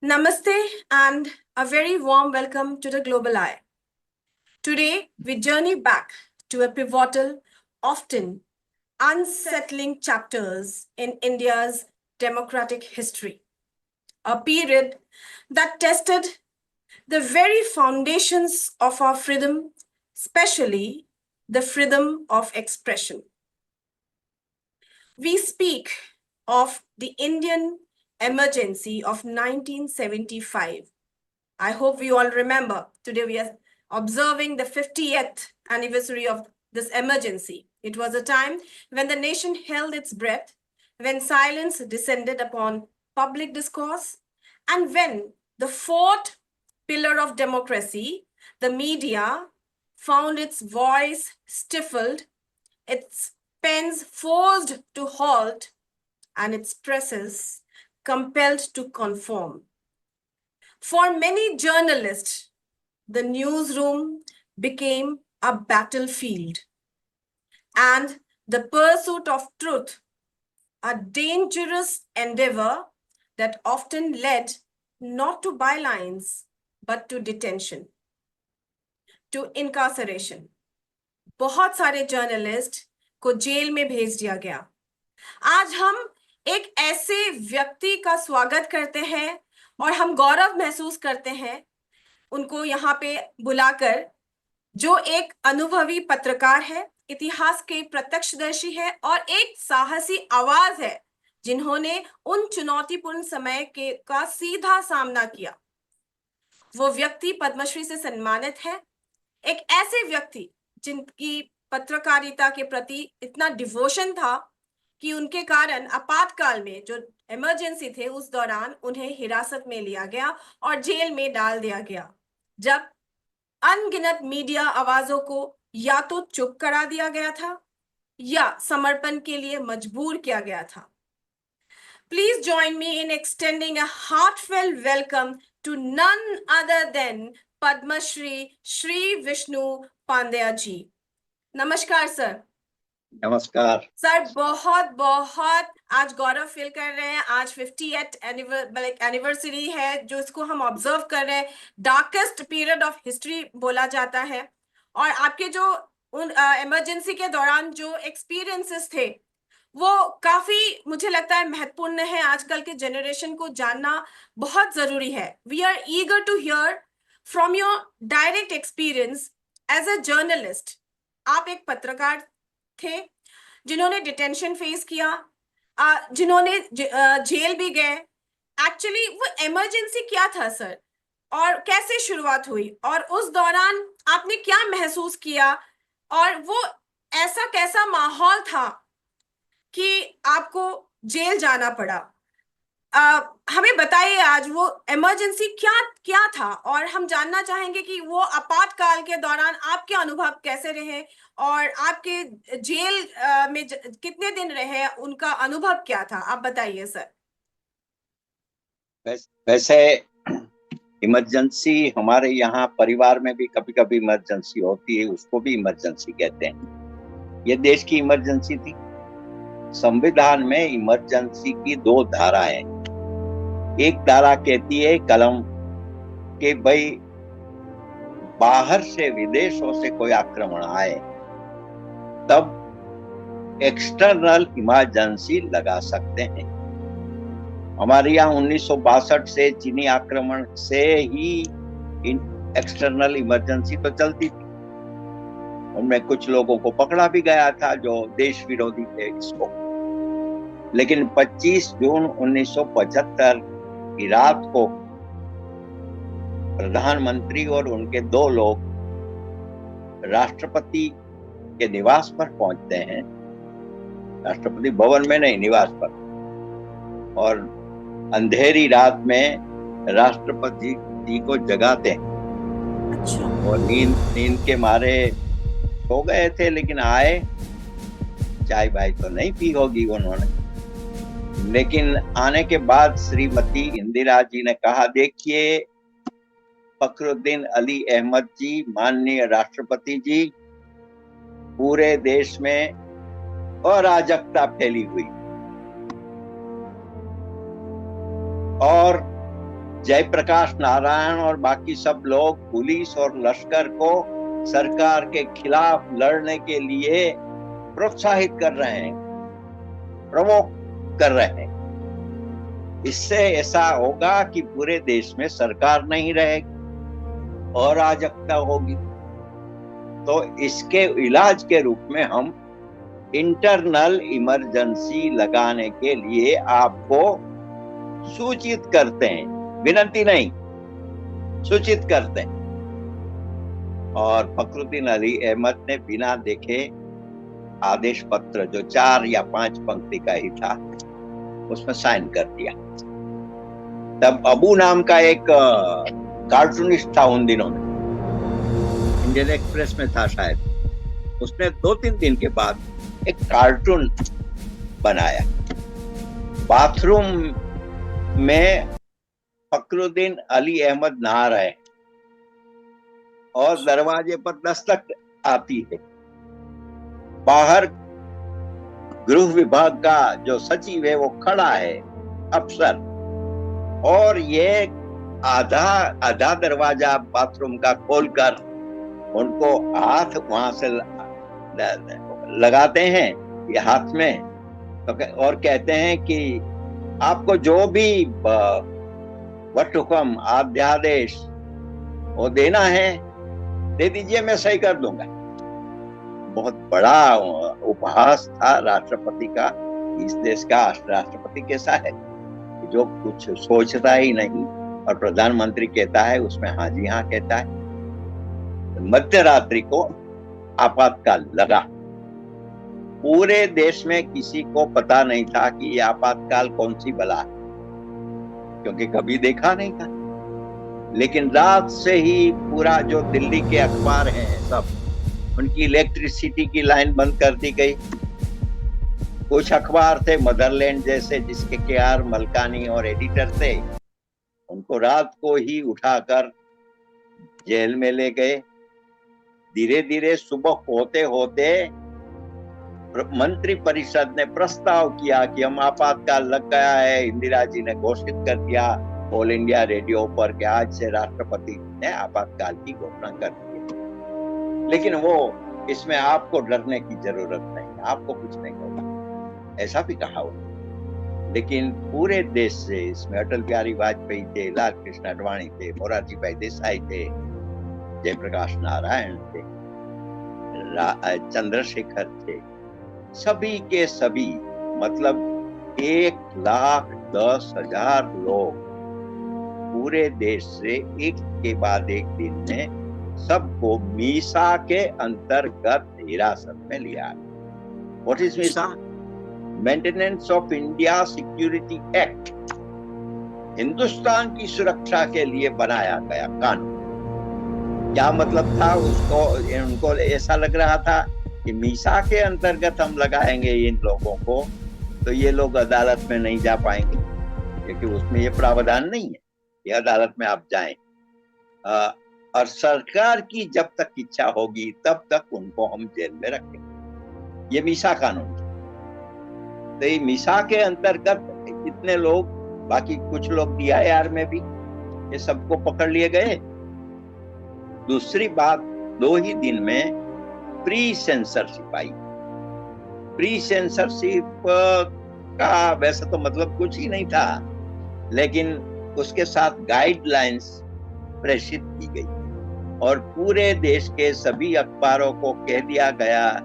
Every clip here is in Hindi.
Namaste and a very warm welcome to the Global Eye. Today, we journey back to a pivotal, often unsettling chapters in India's democratic history, a period that tested the very foundations of our freedom, especially the freedom of expression. We speak of the Indian emergency of 1975. I hope we all remember. Today we are observing the 50th anniversary of this emergency. It was a time when the nation held its breath, when silence descended upon public discourse, and when the fourth pillar of democracy, the media, found its voice stifled, its pens forced to halt, and its presses compelled to conform. For many journalists, the newsroom became a battlefield, and the pursuit of truth, a dangerous endeavor that often led not to bylines, but to detention, to incarceration. बहुत सारे जर्नलिस्ट को जेल में भेज दिया गया। आज हम एक ऐसे व्यक्ति का स्वागत करते हैं और हम गौरव महसूस करते हैं उनको यहाँ पे बुलाकर, जो एक अनुभवी पत्रकार है, इतिहास के प्रत्यक्षदर्शी है और एक साहसी आवाज है जिन्होंने उन चुनौतीपूर्ण समय के का सीधा सामना किया। वो व्यक्ति पद्मश्री से सम्मानित है, एक ऐसे व्यक्ति जिनकी पत्रकारिता के प्रति इतना डिवोशन था कि उनके कारण आपातकाल में जो इमरजेंसी थे उस दौरान उन्हें हिरासत में लिया गया और जेल में डाल दिया गया, जब अनगिनत मीडिया आवाजों को या तो चुप करा दिया गया था या समर्पण के लिए मजबूर किया गया था। Please join me in extending a heartfelt welcome to none other than Padma Shri Shri Vishnu Pandya जी। नमस्कार सर। नमस्कार सर, बहुत बहुत आज गौरव फील कर रहे हैं। आज 50th एनिवर्सरी है जो इसको हम ऑब्जर्व कर रहे हैं। डार्केस्ट पीरियड ऑफ हिस्ट्री बोला जाता है और आपके जो उन इमरजेंसी के दौरान जो एक्सपीरियंसेस थे वो काफी, मुझे लगता है, महत्वपूर्ण है। आजकल के जनरेशन को जानना बहुत जरूरी है। We are eager to hear from your direct experience as a journalist. आप एक पत्रकार थे जिन्होंने डिटेंशन फेस किया, जिन्होंने जेल भी गए। एक्चुअली वो इमरजेंसी क्या था सर, और कैसे शुरुआत हुई, और उस दौरान आपने क्या महसूस किया, और वो ऐसा कैसा माहौल था कि आपको जेल जाना पड़ा? हमें बताइए आज वो इमरजेंसी क्या क्या था, और हम जानना चाहेंगे कि वो आपातकाल के दौरान आपके अनुभव कैसे रहे और आपके जेल में कितने दिन रहे, उनका अनुभव क्या था, आप बताइए सर। वैसे इमरजेंसी हमारे यहाँ परिवार में भी कभी कभी इमरजेंसी होती है, उसको भी इमरजेंसी कहते हैं। ये देश की इमरजेंसी थी। संविधान में इमरजेंसी की दो धाराएं हैं। एक धारा कहती है कलम कि भाई बाहर से, विदेशों से कोई आक्रमण आए तब एक्सटर्नल इमरजेंसी लगा सकते हैं। हमारे यहाँ 1962 से चीनी आक्रमण से ही एक्सटर्नल इमरजेंसी तो चलती थी। उनमें कुछ लोगों को पकड़ा भी गया था जो देश विरोधी थे इसको। लेकिन 25 जून 1975 की रात को प्रधानमंत्री और उनके दो लोग राष्ट्रपति के निवास पर पहुंचते हैं। राष्ट्रपति भवन में नहीं, निवास पर। और अंधेरी रात में राष्ट्रपति जी को जगाते हैं। और नींद के मारे सो गए थे, लेकिन आए, चाय भाई तो नहीं पी होगी उन्होंने। लेकिन आने के बाद श्रीमती इंदिरा जी ने कहा, देखिए फखरुद्दीन अली अहमद जी, माननीय राष्ट्रपति जी, पूरे देश में अराजकता फैली हुई और जयप्रकाश नारायण और बाकी सब लोग पुलिस और लश्कर को सरकार के खिलाफ लड़ने के लिए प्रोत्साहित कर रहे हैं, प्रवोक कर रहे हैं। इससे ऐसा होगा कि पूरे देश में सरकार नहीं रहेगी और अराजकता होगी। तो इसके इलाज के रूप में हम इंटरनल इमरजेंसी लगाने के लिए आपको सूचित करते हैं, विनती नहीं, सूचित करते हैं। और फखरुद्दीन अली अहमद ने बिना देखे आदेश पत्र जो 4 या 5 पंक्ति का ही था उसमें साइन कर दिया। तब अबू नाम का एक कार्टूनिस्ट था उन दिनों में, इंडियन एक्सप्रेस में था शायद, उसने 2-3 दिन के बाद एक कार्टून बनाया। बाथरूम में फखरुद्दीन अली अहमद नहा रहे और दरवाजे पर दस्तक आती है। बाहर गृह विभाग का जो सचिव है वो खड़ा है, अफसर, और ये आधा दरवाजा बाथरूम का खोलकर उनको हाथ वहां से लगाते हैं ये हाथ में, और कहते हैं कि आपको जो भी वट हुक्म आध्यादेश वो देना है दे दीजिए, मैं सही कर दूंगा। बहुत बड़ा उपहास था राष्ट्रपति का। इस देश का राष्ट्रपति कैसा है, जो कुछ सोचता ही नहीं और प्रधानमंत्री कहता है उसमें हाँ जी हाँ कहता है। मध्य रात्रि को आपातकाल लगा। पूरे देश में किसी को पता नहीं था कि ये आपातकाल कौन सी बला है, क्योंकि कभी देखा नहीं था। लेकिन रात से ही पूरा जो दिल्ली के अखबार हैं सब, उनकी इलेक्ट्रिसिटी की लाइन बंद कर दी गई। कुछ अखबार थे मदरलैंड जैसे, जिसके KR मलकानी और एडिटर थे, उनको रात को ही उठाकर जेल में ले गए। धीरे धीरे सुबह होते होते मंत्री परिषद ने प्रस्ताव किया कि हम आपातकाल लग गया है। इंदिरा जी ने घोषित कर दिया ऑल इंडिया रेडियो पर कि आज से राष्ट्रपति ने आपातकाल की घोषणा कर दी। लेकिन वो इसमें आपको डरने की जरूरत नहीं, आपको कुछ नहीं होगा, ऐसा भी कहा उन्होंने। लेकिन पूरे देश से इसमें अटल बिहारी वाजपेयी थे, लाल कृष्ण आडवाणी थे, मोरारजी भाई देसाई थे, जयप्रकाश नारायण थे, चंद्रशेखर थे, सभी के सभी, मतलब 1,10,000 लोग पूरे देश से एक के बाद एक दिन में सबको मीसा के अंतर्गत हिरासत में लिया। What is Misa? Maintenance of India security act, Hindustan की सुरक्षा के लिए बनाया गया कानून। क्या मतलब था उसको? उनको ऐसा लग रहा था कि मीसा के अंतर्गत हम लगाएंगे इन लोगों को तो ये लोग अदालत में नहीं जा पाएंगे, क्योंकि उसमें ये प्रावधान नहीं है कि अदालत में आप जाएं। और सरकार की जब तक इच्छा होगी तब तक उनको हम जेल में रखेंगे, ये मीसा कानून। तो ये मीसा के अंतर्गत इतने लोग, बाकी कुछ लोग DIR में भी, ये सबको पकड़ लिए गए। दूसरी बात, 2 ही दिन में प्री सेंसरशिप आई। प्री सेंसरशिप का वैसे तो मतलब कुछ ही नहीं था, लेकिन उसके साथ गाइडलाइंस प्रेषित की गई और पूरे देश के सभी अखबारों को कह दिया गया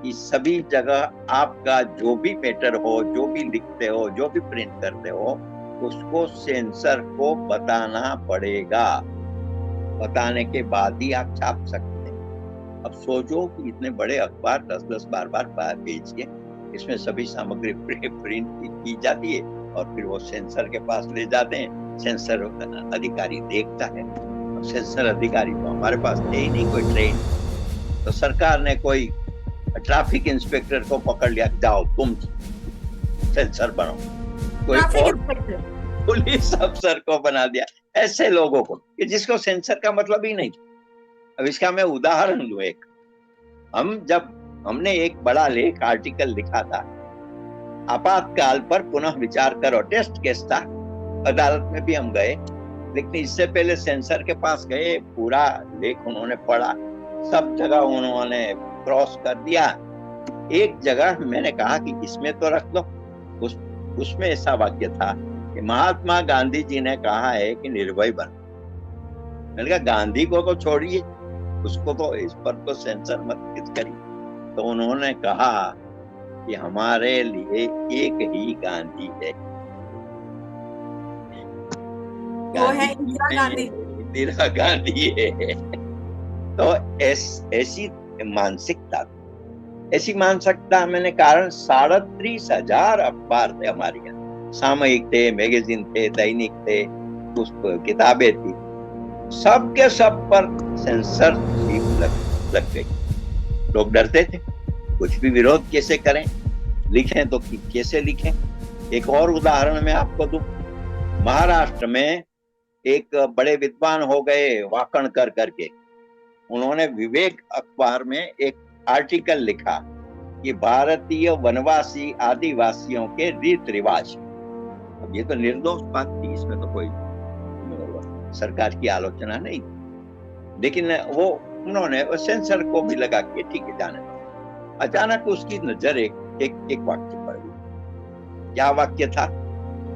कि सभी जगह आपका जो भी मैटर हो, जो भी लिखते हो, जो भी प्रिंट करते हो, उसको सेंसर को बताना पड़ेगा। बताने के बाद ही आप छाप सकते हैं। अब सोचो कि इतने बड़े अखबार 10-10 बार भेज के इसमें सभी सामग्री प्रिंट की जाती है और फिर वो सेंसर के पास ले जाते हैं। सेंसर अधिकारी देखता है। सेंसर अधिकारी तो हमारे पास थे ही नहीं कोई ट्रेन, तो सरकार ने कोई ट्रैफिक इंस्पेक्टर को पकड़ लिया, जाओ तुम सेंसर बनो। कोई और पुलिस अफसर को बना दिया, ऐसे लोगों को कि जिसको सेंसर का मतलब ही नहीं था। अब इसका मैं उदाहरण लूं एक। हमने एक बड़ा लेख आर्टिकल लिखा था, आपातकाल पर पुनः विचार करो, टेस्ट केस था, अदालत में भी हम गए लेकिन इससे पहले सेंसर के पास गए, पूरा लेख उन्होंने पढ़ा, सब जगह उन्होंने क्रॉस कर दिया। एक जगह मैंने कहा कि इसमें तो रख दो, उसमें ऐसा वाक्य था कि महात्मा गांधी जी ने कहा है कि निर्भय बनो। मैंने कहा गांधी को तो छोड़िए, उसको तो इस पर तो सेंसर मत करिए। तो उन्होंने कहा कि हमारे लिए एक ही गांधी है, वो है गांधी इंदिरा गांधी। इंदिरा गांधी है। तो ऐसी मानसिकता, ऐसी मानसिकता मैंने कारण 37,500 अखबार थे हमारे यहाँ, सामयिक थे, मैगजीन थे, दैनिक थे, कुछ किताबें थी, सब के सब पर सेंसरशिप लग गई। लोग डरते थे, कुछ भी विरोध कैसे करें, लिखें तो कैसे लिखें। एक और उदाहरण मैं आपको दूं, महाराष्ट्र में एक बड़े विद्वान हो गए वाकणकर करके, उन्होंने विवेक अखबार में एक आर्टिकल लिखा कि भारतीय वनवासी आदिवासियों के रीत रिवाज। अब ये तो निर्दोष बात थी, इसमें तो कोई सरकार की आलोचना नहीं, लेकिन वो उन्होंने सेंसर को भी लगा के ठीक है जाने दो। अचानक उसकी नजर एक वाक्य पर हुई। क्या वाक्य था?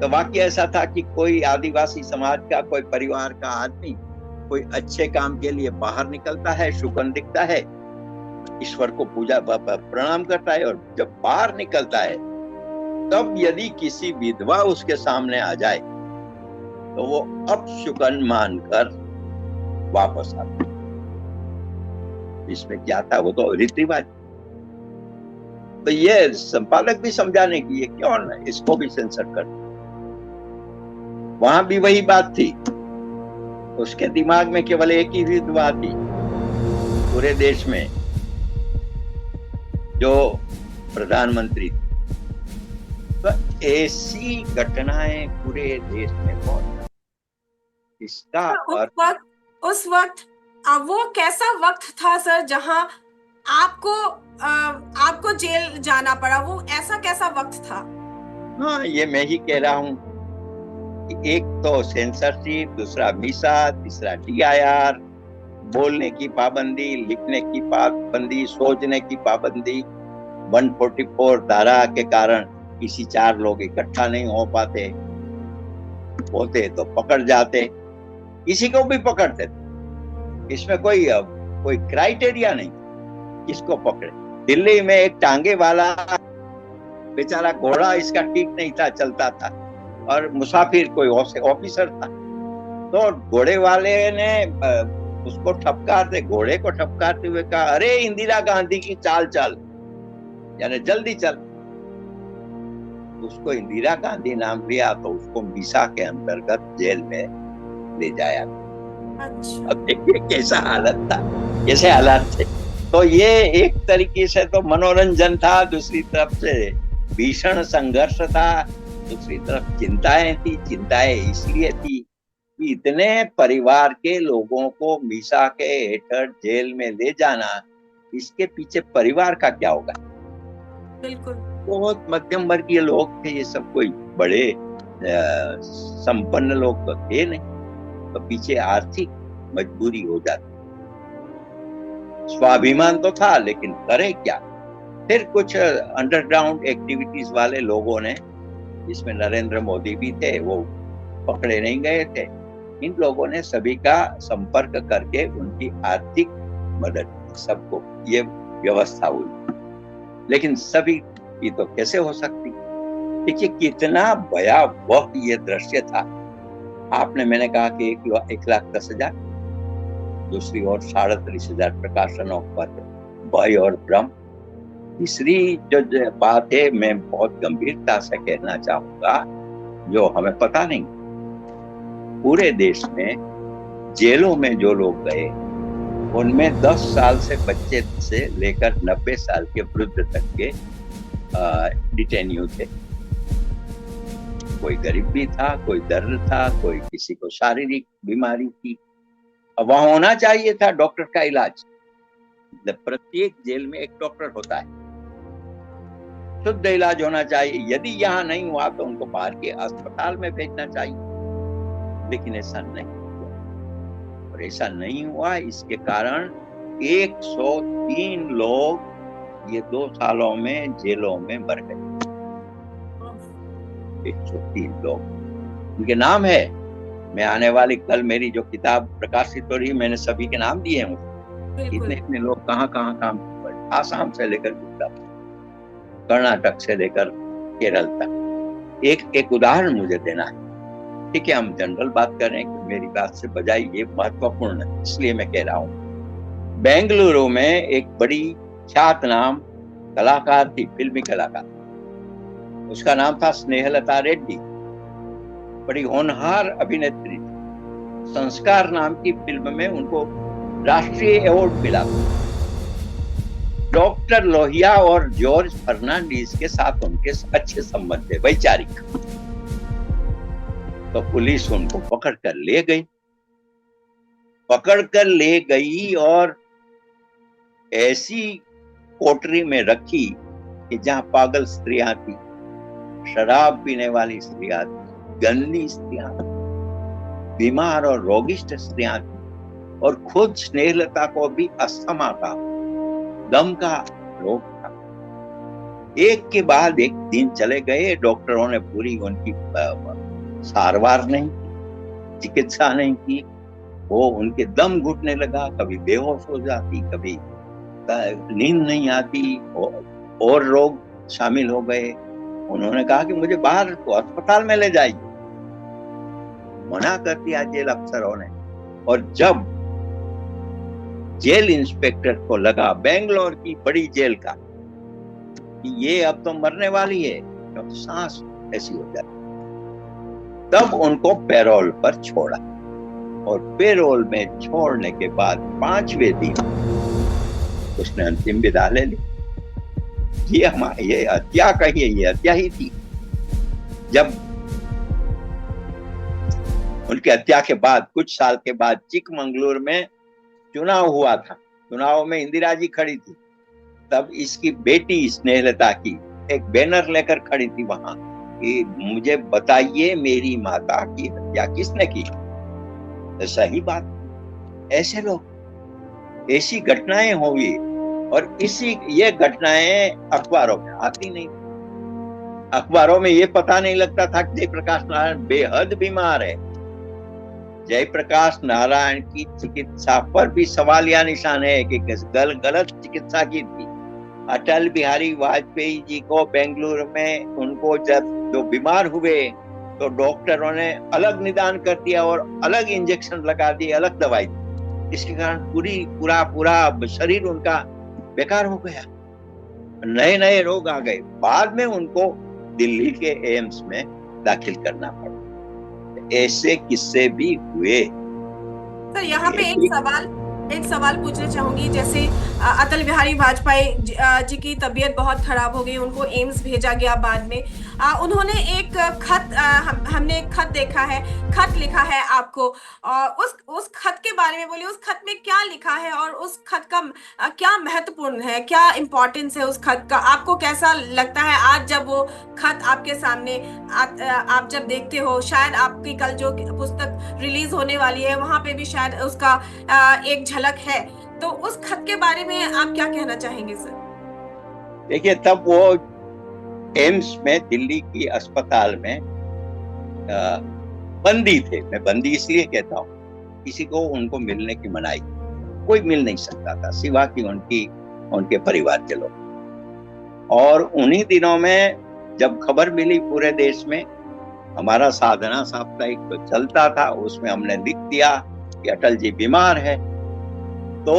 तो वाक्य ऐसा था कि कोई आदिवासी समाज का, कोई परिवार का आदमी कोई अच्छे काम के लिए बाहर निकलता है, शुकन दिखता है, ईश्वर को पूजा प्रणाम करता है, और जब बाहर निकलता है तब यदि किसी विधवा उसके सामने आ जाए तो वो अपशुकन मानकर वापस आता। इसमें क्या था? वो तो रीति रिवाज। तो ये संपादक भी समझाने की है, क्यों ना इसको भी सेंसर कर। वहां भी वही बात थी, उसके दिमाग में केवल एक ही विधवा थी पूरे देश में, जो प्रधानमंत्री। तो ऐसी घटनाएं पूरे देश में बहुत। इसका उस वक्त वो कैसा वक्त था सर जहां आपको जेल जाना पड़ा? वो ऐसा कैसा वक्त था? हाँ, ये मैं ही कह रहा हूँ कि एक तो सेंसरशिप, दूसरा वीसा, तीसरा DIR, बोलने की पाबंदी, लिखने की पाबंदी, सोचने की पाबंदी। 144 धारा के कारण किसी 4 लोग इकट्ठा नहीं हो पाते, होते तो पकड़ जाते, किसी को भी पकड़ते थे। इसमें कोई क्राइटेरिया नहीं किसको पकड़े। दिल्ली में एक टांगे वाला बेचारा, घोड़ा इसका ठीक नहीं था, चलता था, और मुसाफिर कोई ऑफिसर था, तो घोड़े वाले ने उसको ठपकारते, घोड़े को ठपकारते हुए कहा, अरे इंदिरा गांधी की चाल चल, यानी जल्दी चल। उसको इंदिरा गांधी नाम लिया तो उसको मीसा के अंतर्गत जेल में ले जाया। अच्छा। अब देखिए कैसा हालत था, कैसे हालात थे। तो ये एक तरीके से तो मनोरंजन था, दूसरी तरफ से भीषण संघर्ष था, दूसरी तरफ चिंताएं थी। चिंताएं इसलिए थी कि इतने परिवार के लोगों को मीसा के हेठर जेल में ले जाना, इसके पीछे परिवार का क्या होगा? बिल्कुल। बहुत मध्यम वर्गीय लोग थे ये सब, कोई बड़े संपन्न लोग तो थे नहीं, तो पीछे आर्थिक मजबूरी हो जाती। स्वाभिमान तो था, लेकिन करे क्या? फिर कुछ अंडरग्राउंड एक्टिविटीज वाले लोगों ने, जिसमें नरेंद्र मोदी भी थे, वो पकड़े नहीं गए थे, इन लोगों ने सभी का संपर्क करके उनकी आर्थिक मदद, सबको ये व्यवस्था हुई। लेकिन सभी की तो कैसे हो सकती? देखिए कितना भयावह ये दृश्य था। मैंने कहा कि 1,10,000, दूसरी ओर 37,000 प्रकाशनों पर भय और भ्रम। तीसरी जो बात है, मैं बहुत गंभीरता से कहना चाहूंगा, जो हमें पता नहीं, पूरे देश में जेलों में जो लोग गए उनमें 10 साल से बच्चे से लेकर 90 साल के वृद्ध तक के डिटेन्यू थे। कोई गरीब भी था, कोई दर्द था, कोई किसी को शारीरिक बीमारी थी। अब वहां होना चाहिए था डॉक्टर का इलाज। प्रत्येक जेल में एक डॉक्टर होता है, शुद्ध इलाज होना चाहिए। यदि यहाँ नहीं हुआ तो उनको बाहर के अस्पताल में भेजना चाहिए। लेकिन ऐसा नहीं हुआ। और ऐसा नहीं हुआ, इसके कारण 103 लोग ये 2 सालों में जेलों में मर गए। 103 लोग, उनके नाम है। मैं आने वाली कल मेरी जो किताब प्रकाशित हो रही है, मैंने सभी के नाम दिए हैं उसमें। बिल्कुल। इतने लोग कहाँ कहाँ काम कर, आसाम से लेकर गुजरात, कर्नाटक से लेकर केरल तक। एक उदाहरण मुझे देना है, ठीक है? हम जनरल बात कर रहे हैं कि मेरी बात से बजाय ये महत्वपूर्ण है, इसलिए मैं कह रहा हूँ। बेंगलुरु में एक बड़ी ख्यात नाम कलाकार थी, फिल्मी कलाकार। उसका नाम था स्नेहलता रेड्डी। बड़ी होनहार अभिनेत्री थी। संस्कार नाम की फिल्म में उनको राष्ट्रीय अवार्ड मिला। डॉक्टर लोहिया और जॉर्ज फर्नांडीज के साथ उनके अच्छे संबंध थे, वैचारिक। तो पुलिस उनको पकड़ कर ले गई और ऐसी कोठरी में रखी कि जहां पागल स्त्रियां थी, शराब पीने वाली स्त्रियां थी, गंदी स्त्रियां थी, बीमार और रोगिष्ट स्त्रियां थी, और खुद स्नेहलता को भी अस्थमा का, दम का रोग था। एक के बाद एक दिन चले गए, डॉक्टरों ने पूरी उनकी सारवार नहीं की, चिकित्सा नहीं की। वो उनके दम घुटने लगा, कभी बेहोश हो जाती, कभी नींद नहीं आती, और रोग शामिल हो गए। उन्होंने कहा कि मुझे बाहर को अस्पताल में ले जाइए। मना कर दिया जेल अफसरों ने। और जब जेल इंस्पेक्टर को लगा, बेंगलोर की बड़ी जेल का, कि ये अब तो मरने वाली है, तो सांस ऐसी हो जाती, तब उनको पैरोल पर छोड़ा। और पैरोल में छोड़ने के बाद 5वें दिन उसने अंतिम विदा ले ली। ये हत्या कहिए, ये हत्या ही थी। जब उनकी हत्या के बाद कुछ साल के बाद चिकमंगलुरु में चुनाव हुआ था। चुनाव में इंदिरा जी खड़ी थी। तब इसकी बेटी स्नेहलता की एक बैनर लेकर खड़ी थी वहां कि मुझे बताइए मेरी माता की हत्या किसने की। ऐसा ही बात, ऐसे लोग, ऐसी घटनाएं हुई। और ये घटनाएं अखबारों में आती नहीं। अखबारों में ये पता नहीं लगता था कि जयप्रकाश नारायण बेहद बीमार है। जयप्रकाश नारायण की चिकित्सा पर भी सवालिया निशान है कि गलत चिकित्सा की थी। अटल बिहारी वाजपेयी जी को बेंगलुरु में, उनको जब जो बीमार हुए तो डॉक्टरों ने अलग निदान कर दिया और अलग इंजेक्शन लगा दिए, अलग दवाई दी। इसके कारण पूरा शरीर उनका बेकार हो गया, नए नए रोग आ गए। बाद में उनको दिल्ली के एम्स में दाखिल करना पड़ा। ऐसे किस्से भी हुए। सर यहाँ पे एक सवाल पूछना चाहूंगी। जैसे अटल बिहारी वाजपेयी जी की तबीयत बहुत खराब हो गई, उनको एम्स भेजा गया। बाद में उन्होंने एक खत, हमने एक खत देखा है, खत लिखा है आपको। उस खत के बारे में बोलिए, उस खत में क्या लिखा है और उस खत का क्या महत्वपूर्ण है, क्या इम्पोर्टेंस है उस खत का? आपको कैसा लगता है आज जब वो खत आपके सामने आप जब देखते हो? शायद आपकी कल जो पुस्तक रिलीज होने वाली है वहां पे भी शायद उसका एक झलक है। तो उस खत के बारे में आप क्या कहना चाहेंगे सर? देखिए, तब वो एम्स में, दिल्ली की अस्पताल में बंदी थे। मैं बंदी इसलिए कहता हूँ, किसी को उनको मिलने की मनाही, कोई मिल नहीं सकता था सिवा कि उनके परिवार के लोग। और उन्हीं दिनों में जब खबर मिली पूरे देश में, हमारा साधना साप्ताहिक तो चलता था, उसमें हमने लिख दिया कि अटल जी बीमार है। तो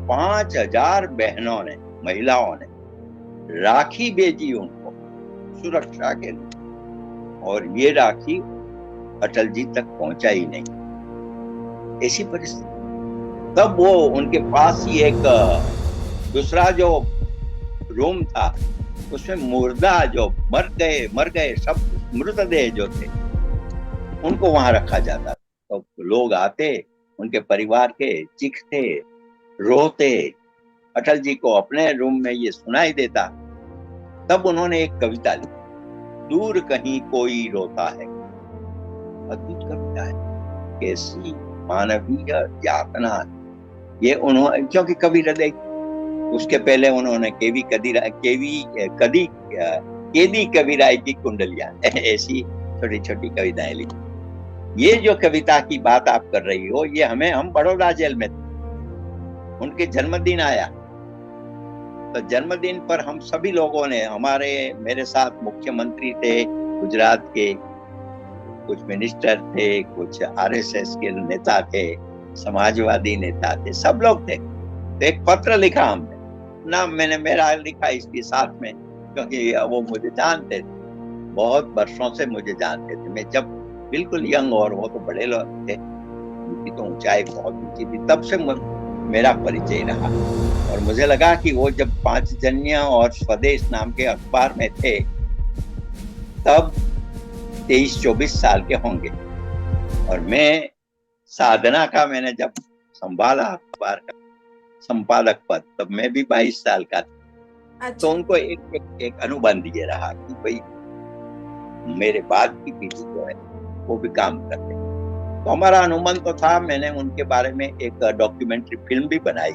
5000 बहनों ने, महिलाओं ने राखी भेजी उनको सुरक्षा के लिए, और ये राखी अटल जी तक पहुंचा ही नहीं। ऐसी परिस्थिति। तब वो उनके पास ही एक दूसरा जो रूम था, उसमें मुर्दा जो मर गए सब मृतदेह जो थे, उनको वहां रखा जाता। तो लोग आते, उनके परिवार के, चीखते, रोते। अटल जी को अपने रूम में ये सुनाई देता। तब उन्होंने एक कविता लिखी, दूर कहीं कोई रोता है। अद्भुत कविता है। कैसी मानवीय यातना, ये उन्होंने, क्योंकि कवि हृदय, उसके पहले उन्होंने केदी कविराय की कुंडलियां ऐसी छोटी छोटी कविताएं लिखी। ये जो कविता की बात आप कर रही हो, ये हम बड़ौदा जेल में थे, उनके जन्मदिन आया, तो जन्मदिन पर हम सभी लोगों ने, मेरे साथ मुख्यमंत्री थे गुजरात के, कुछ मिनिस्टर थे, कुछ आरएसएस के नेता थे, समाजवादी नेता थे, सब लोग थे। तो एक पत्र लिखा हमने, नाम मैंने मेरा लिखा इसके साथ में, क्योंकि वो मुझे जानते थे, बहुत वर्षों से मुझे जानते थे। मैं जब बिल्कुल यंग, और वो तो बड़े लोग थे, उनकी तो ऊंचाई बहुत ऊंची थी, तब से मेरा परिचय रहा। और मुझे लगा कि वो जब पांचजन्य और स्वदेश नाम के अखबार में थे, तब 23-24 साल के होंगे, और मैं साधना का मैंने जब संभाला अखबार का संपादक पद, तब मैं भी 22 साल का था। अच्छा। तो उनको एक अनुबंध ये रहा कि भाई मेरे बाद की पीढ़ी जो है वो भी काम करते। तो हमारा अनुबंध तो था, मैंने उनके बारे में एक डॉक्यूमेंट्री फिल्म भी बनाई,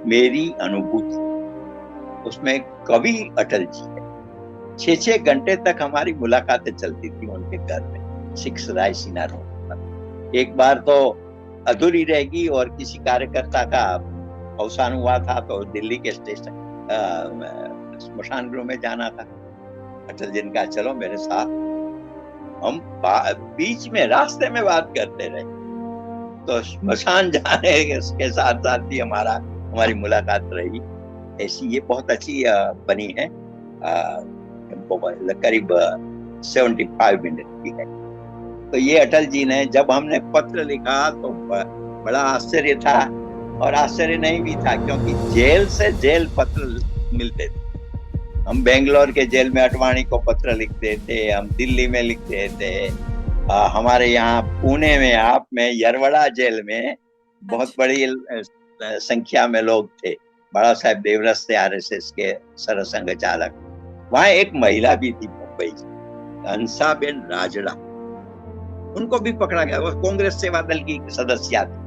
मेरी अनुभूति। उसमें कवि अटल जी है, 6-6 घंटे तक हमारी मुलाकातें चलती थी उनके घर में, 6 रायसीना रोड पर। एक बार तो अधूरी रहेगी, और किसी कार्यकर्ता का अवसान हुआ था, तो दिल्ली के स्टेशन स्मशान गृह में जाना था। अटल जी ने कहा चलो मेरे साथ। हम बीच में रास्ते में बात करते रहे, तो स्मशान जाने के साथ साथ ही हमारी मुलाकात रही। ऐसी ये बहुत अच्छी बनी है, करीब 75 मिनट की है। तो ये अटल जी ने, जब हमने पत्र लिखा तो बड़ा आश्चर्य था, और आश्चर्य नहीं भी था, क्योंकि जेल से जेल पत्र मिलते थे। हम बेंगलोर के जेल में अडवाणी को पत्र लिखते थे, हम दिल्ली में लिखते थे, हमारे यहाँ पुणे में, आप में, यरवड़ा जेल में बहुत बड़ी संख्या में लोग थे। बाबा साहेब देवरस थे, आरएसएस के सरसंघ चालक। वहां एक महिला भी थी मुंबई की, हंसाबेन राजड़ा, उनको भी पकड़ा गया। वो कांग्रेस सेवा दल की सदस्य थी,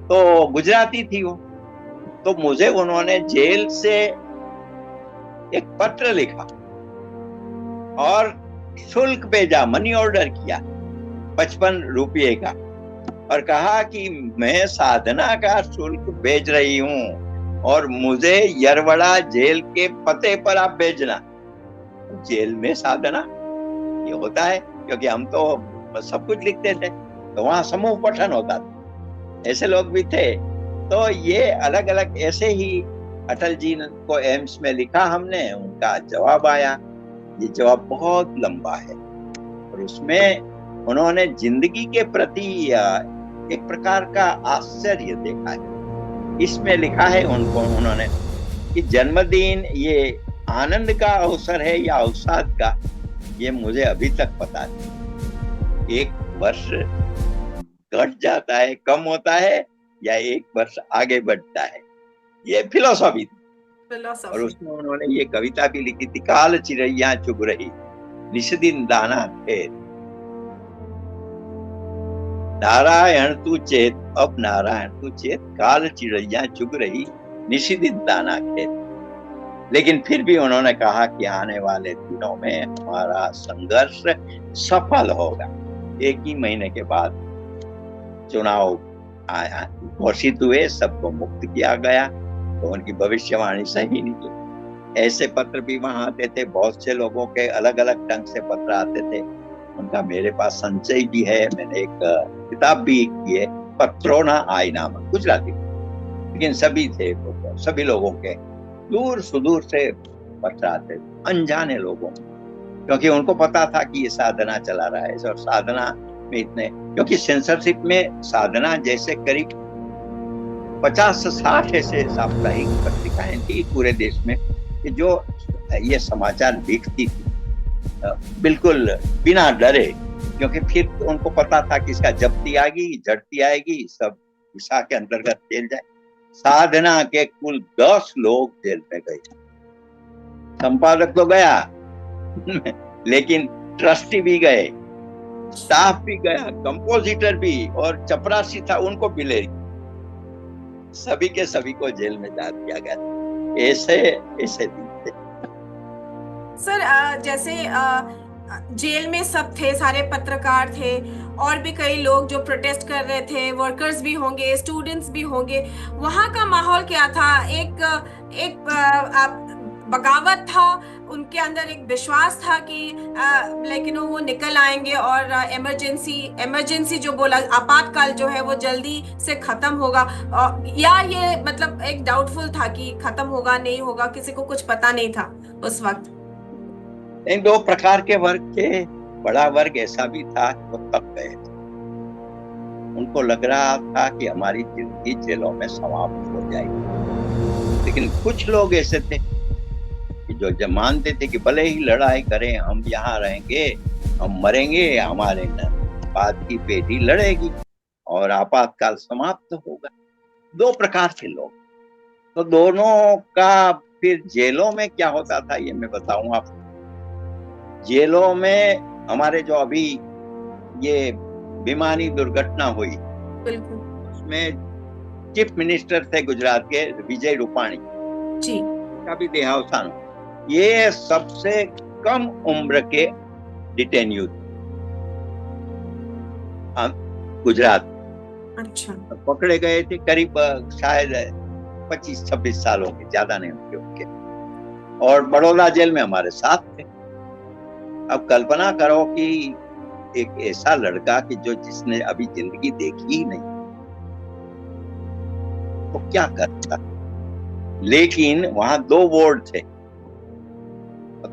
तो गुजराती थी वो। तो मुझे उन्होंने जेल से एक पत्र लिखा और शुल्क भेजा, मनी ऑर्डर किया 55 रुपये का, और कहा कि मैं साधना का शुल्क भेज रही हूं, और मुझे यरवड़ा जेल के पते पर आप भेजना। जेल में साधना, ये होता है, क्योंकि हम तो सब कुछ लिखते थे, तो वहां समूह पठन होता था, ऐसे लोग भी थे। तो ये अलग अलग ऐसे ही अटल जी को एम्स में लिखा हमने, उनका जवाब आया। ये जवाब बहुत लंबा है, और उसमें उन्होंने जिंदगी के प्रति एक प्रकार का आश्चर्य देखा है। इसमें लिखा है उन्होंने कि जन्मदिन ये आनंद का अवसर है या अवसाद का, ये मुझे अभी तक पता नहीं। एक वर्ष घट जाता है, कम होता है, या एक वर्ष आगे बढ़ता है, ये फिलोसॉफी थी। और उसमें उन्होंने ये कविता भी लिखी थी, काल चिड़ैया चुग रही, निस्दिन दाना खेत, नारायण तू चेत, अब नारायण तू चेत, काल चिड़ैया चुग रही, निस्दिन दाना खेत। लेकिन फिर भी उन्होंने कहा कि आने वाले दिनों में हमारा संघर्ष सफल होगा। 1 ही महीने के बाद चुनाव घोषित हुए, सबको मुक्त किया गया, तो उनकी भविष्यवाणी सही निकली। ऐसे पत्र भी वहां आते थे, बहुत से लोगों के अलग अलग ढंग से पत्र आते थे। उनका मेरे पास संचय भी है, मैंने एक किताब भी की है, पत्रों ना आई नामक, गुजराती। लेकिन सभी थे, सभी लोगों के दूर सुदूर से पत्र आते थे, अनजाने लोगों, क्योंकि उनको पता था कि ये साधना चला रहा है। और साधना में इतने, क्योंकि सेंसरशिप में साधना जैसे करीब 50-60 ऐसे साप्ताहिक पत्रिकाएं थी पूरे देश में, कि जो ये समाचार लिखती थी बिल्कुल बिना डरे, क्योंकि फिर उनको पता था कि इसका जब्ती आएगी, झड़ती आएगी, सब विशा के अंतर्गत जेल जाए। साधना के कुल 10 लोग जेल में गए। संपादक तो गया लेकिन ट्रस्टी भी गए, स्टाफ भी गया, कंपोजिटर भी और चपरासी था, उनको भी ले, सभी के सभी को जेल में डाल दिया गया। ऐसे ऐसे दिन थे। सर जैसे जेल में सब थे, सारे पत्रकार थे, और भी कई लोग जो प्रोटेस्ट कर रहे थे, वर्कर्स भी होंगे, स्टूडेंट्स भी होंगे। वहाँ का माहौल क्या था? एक एक बगावत था, उनके अंदर एक विश्वास था कि लाइक वो निकल आएंगे और इमरजेंसी जो बोला, आपातकाल जो है वो जल्दी से खत्म होगा, या ये मतलब एक डाउटफुल था कि खत्म होगा नहीं होगा, किसी को कुछ पता नहीं था उस वक्त? इन दो प्रकार के वर्ग थे। बड़ा वर्ग ऐसा भी था कि वो तप गए थे, उनको लग रहा था कि हमारी जिंदगी जेलों में समाप्त हो जाएगी। लेकिन कुछ लोग ऐसे थे कि जो जब मानते थे कि भले ही लड़ाई करें, हम यहाँ रहेंगे, हम मरेंगे, हमारे बाद की पीढ़ी लड़ेगी और आपातकाल समाप्त होगा। दो प्रकार के लोग। तो दोनों का फिर जेलों में क्या होता था ये मैं बताऊं आपको। जेलों में हमारे जो अभी ये विमानी दुर्घटना हुई, बिल्कुल उसमें चीफ मिनिस्टर थे गुजरात के विजय रूपाणी जी, का भी देहावसान। ये सबसे कम उम्र के डिटेन्यू गुजरात। अच्छा, पकड़े गए थे करीब शायद 25-26 सालों के, ज्यादा नहीं होंगे उनके, और बड़ौदा जेल में हमारे साथ थे। अब कल्पना करो कि एक ऐसा लड़का कि जो जिसने अभी जिंदगी देखी ही नहीं, तो क्या करता। लेकिन वहां 2 वार्ड थे,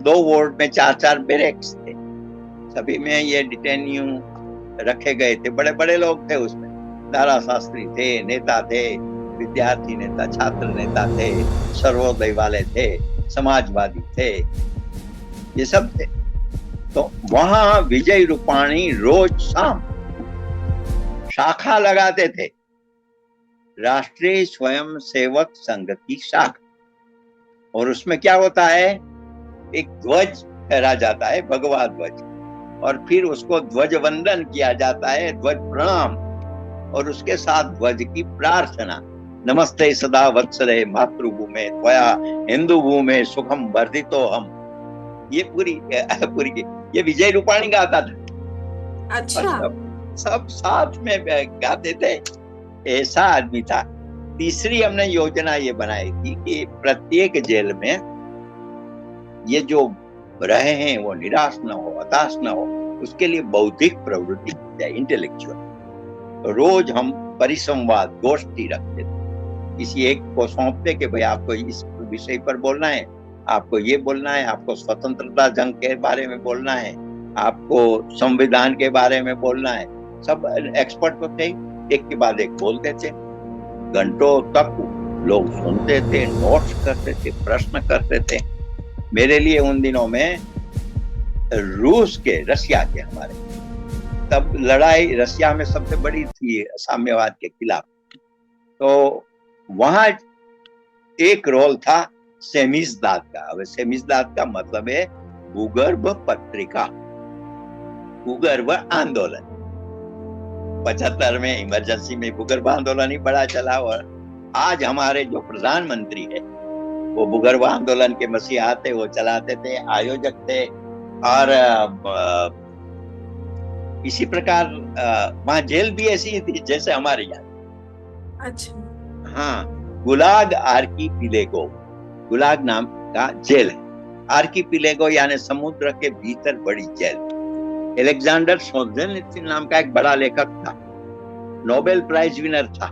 2 वार्ड में 4-4 बैरेक्स थे, सभी में ये डिटेन्यू रखे गए थे। बड़े बड़े लोग थे उसमें, दारा शास्त्री थे, नेता थे, विद्यार्थी नेता, छात्र नेता थे, सर्वोदय वाले थे, समाजवादी थे, ये सब थे। तो वहां विजय रूपाणी रोज शाम शाखा लगाते थे, राष्ट्रीय स्वयंसेवक संघ की शाखा, और उसमें क्या होता है, एक ध्वज फहरा जाता है, भगवा ध्वज, और फिर उसको ध्वज वंदन किया जाता है, ध्वज प्रणाम, और उसके साथ ध्वज की प्रार्थना, नमस्ते सदा वत्सरे मातृभूमे त्वया हिंदू भूमे सुखम वर्धितो हम। ये पूरी ये विजय रूपाणी गाता था। अच्छा, सब साथ में गाते थे। ऐसा आदमी था। तीसरी हमने योजना ये बनाई थी कि प्रत्येक जेल में ये जो रहे हैं वो निराश न हो, हताश न हो, उसके लिए बौद्धिक प्रवृत्ति की जाए, इंटेलेक्चुअल। रोज हम परिसंवाद गोष्ठी रखते थे, किसी एक को सौंपते कि भाई आपको इस विषय पर बोलना है, आपको ये बोलना है, आपको स्वतंत्रता जंग के बारे में बोलना है, आपको संविधान के बारे में बोलना है। सब एक्सपर्ट तो थे, एक के बाद एक बोलते थे, घंटों तक लोग सुनते थे, नोट्स करते थे, प्रश्न करते थे। मेरे लिए उन दिनों में रशिया के हमारे तब लड़ाई रशिया में सबसे बड़ी थी साम्यवाद के खिलाफ। तो वहां एक रोल था सेमिजदाद का। अब सेमिजदाद का मतलब है भूगर्भ पत्रिका, भूगर्भ आंदोलन। 75 में इमरजेंसी में भूगर्भ आंदोलन ही बड़ा चला, और आज हमारे जो प्रधानमंत्री है वो भूगर्भ आंदोलन के मसीहा थे, वो चलाते थे, आयोजक थे। और इसी प्रकार वहां जेल भी ऐसी ही थी जैसे हमारे यहाँ। अच्छा, हाँ, गुलाग आर्कीपिलेगो, गुलाग नाम का जेल है। आर्कीपिलेगो यानी समुद्र के भीतर बड़ी जेल। एलेक्जेंडर सोल्जेनित्सिन नाम का एक बड़ा लेखक था, नोबेल प्राइज विनर था,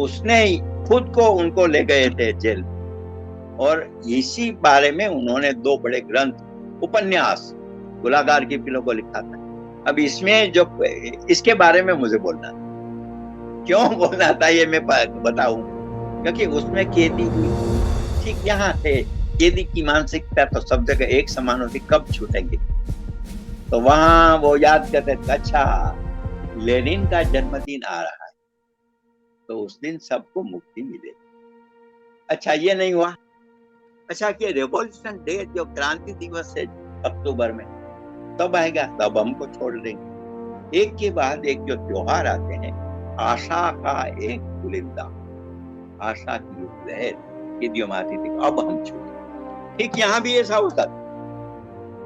उसने खुद को उनको ले गए थे जेल, और इसी बारे में उन्होंने 2 बड़े ग्रंथ, उपन्यास गुलाग आर्कीपिलेगो लिखा था। अब इसमें जो इसके बारे में मुझे बोलना था, क्यों बोलना था ये मैं बताऊं, क्योंकि उसमें कैदी ठीक यहाँ थे, कैदी की मानसिकता तो सब जगह एक समान होती, कब छूटेंगे। तो वहां वो याद करते, अच्छा लेनिन का जन्मदिन आ रहा है तो उस दिन सबको मुक्ति मिलेगी। अच्छा ये नहीं हुआ, अच्छा कि रेवोल्यूशन डे जो क्रांति दिवस है अक्टूबर में, तब आएगा, तब हमको छोड़ देंगे। एक के बाद एक जो त्योहार आते हैं, आशा का एक बुलंदा, आशा की एक लहर कैदियों में आती थी, अब हम छोड़े। ठीक यहाँ भी ऐसा होता था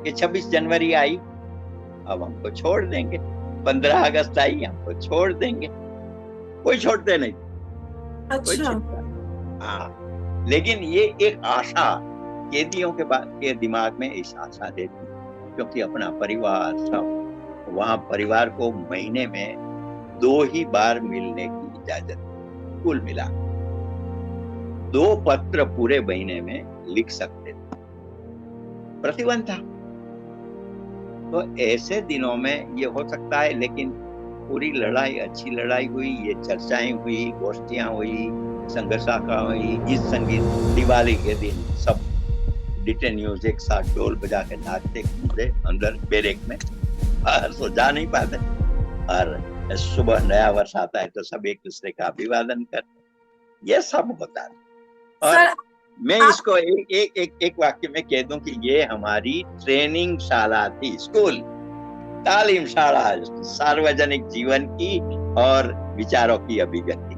कि 26 जनवरी आई, अब हमको छोड़ देंगे, 15 अगस्त आई, हमको छोड़ देंगे, कोई छोड़ते नहीं, कोई अच्छा। छूटता। हाँ, लेकिन ये एक आशा कैदियों के दिमाग में इस आशा देती, क्योंकि अपना परिवार सब वहां, परिवार को महीने में 2 ही बार मिलने की इजाजत, कुल मिला 2 पत्र पूरे महीने में लिख सकते थे, प्रतिबंध था। तो ऐसे दिनों में ये हो सकता है, लेकिन पूरी लड़ाई, अच्छी लड़ाई हुई, ये चर्चाएं हुई, गोष्ठियां हुई, संघर्षा हुई, गीत संगीत, दिवाली के दिन सब डिटे न्यूज एक साथ ढोल बजा के नाचते कूदते अंदर बैरेक में, बाहर तो जा नहीं पाते, और सुबह नया वर्ष आता है तो सब एक दूसरे का अभिवादन करते, ये सब होता है। और सर मैं आप इसको एक वाक्य में कह दूं कि ये हमारी ट्रेनिंग शाला थी, स्कूल, तालीम शाला, सार्वजनिक जीवन की और विचारों की अभिव्यक्ति।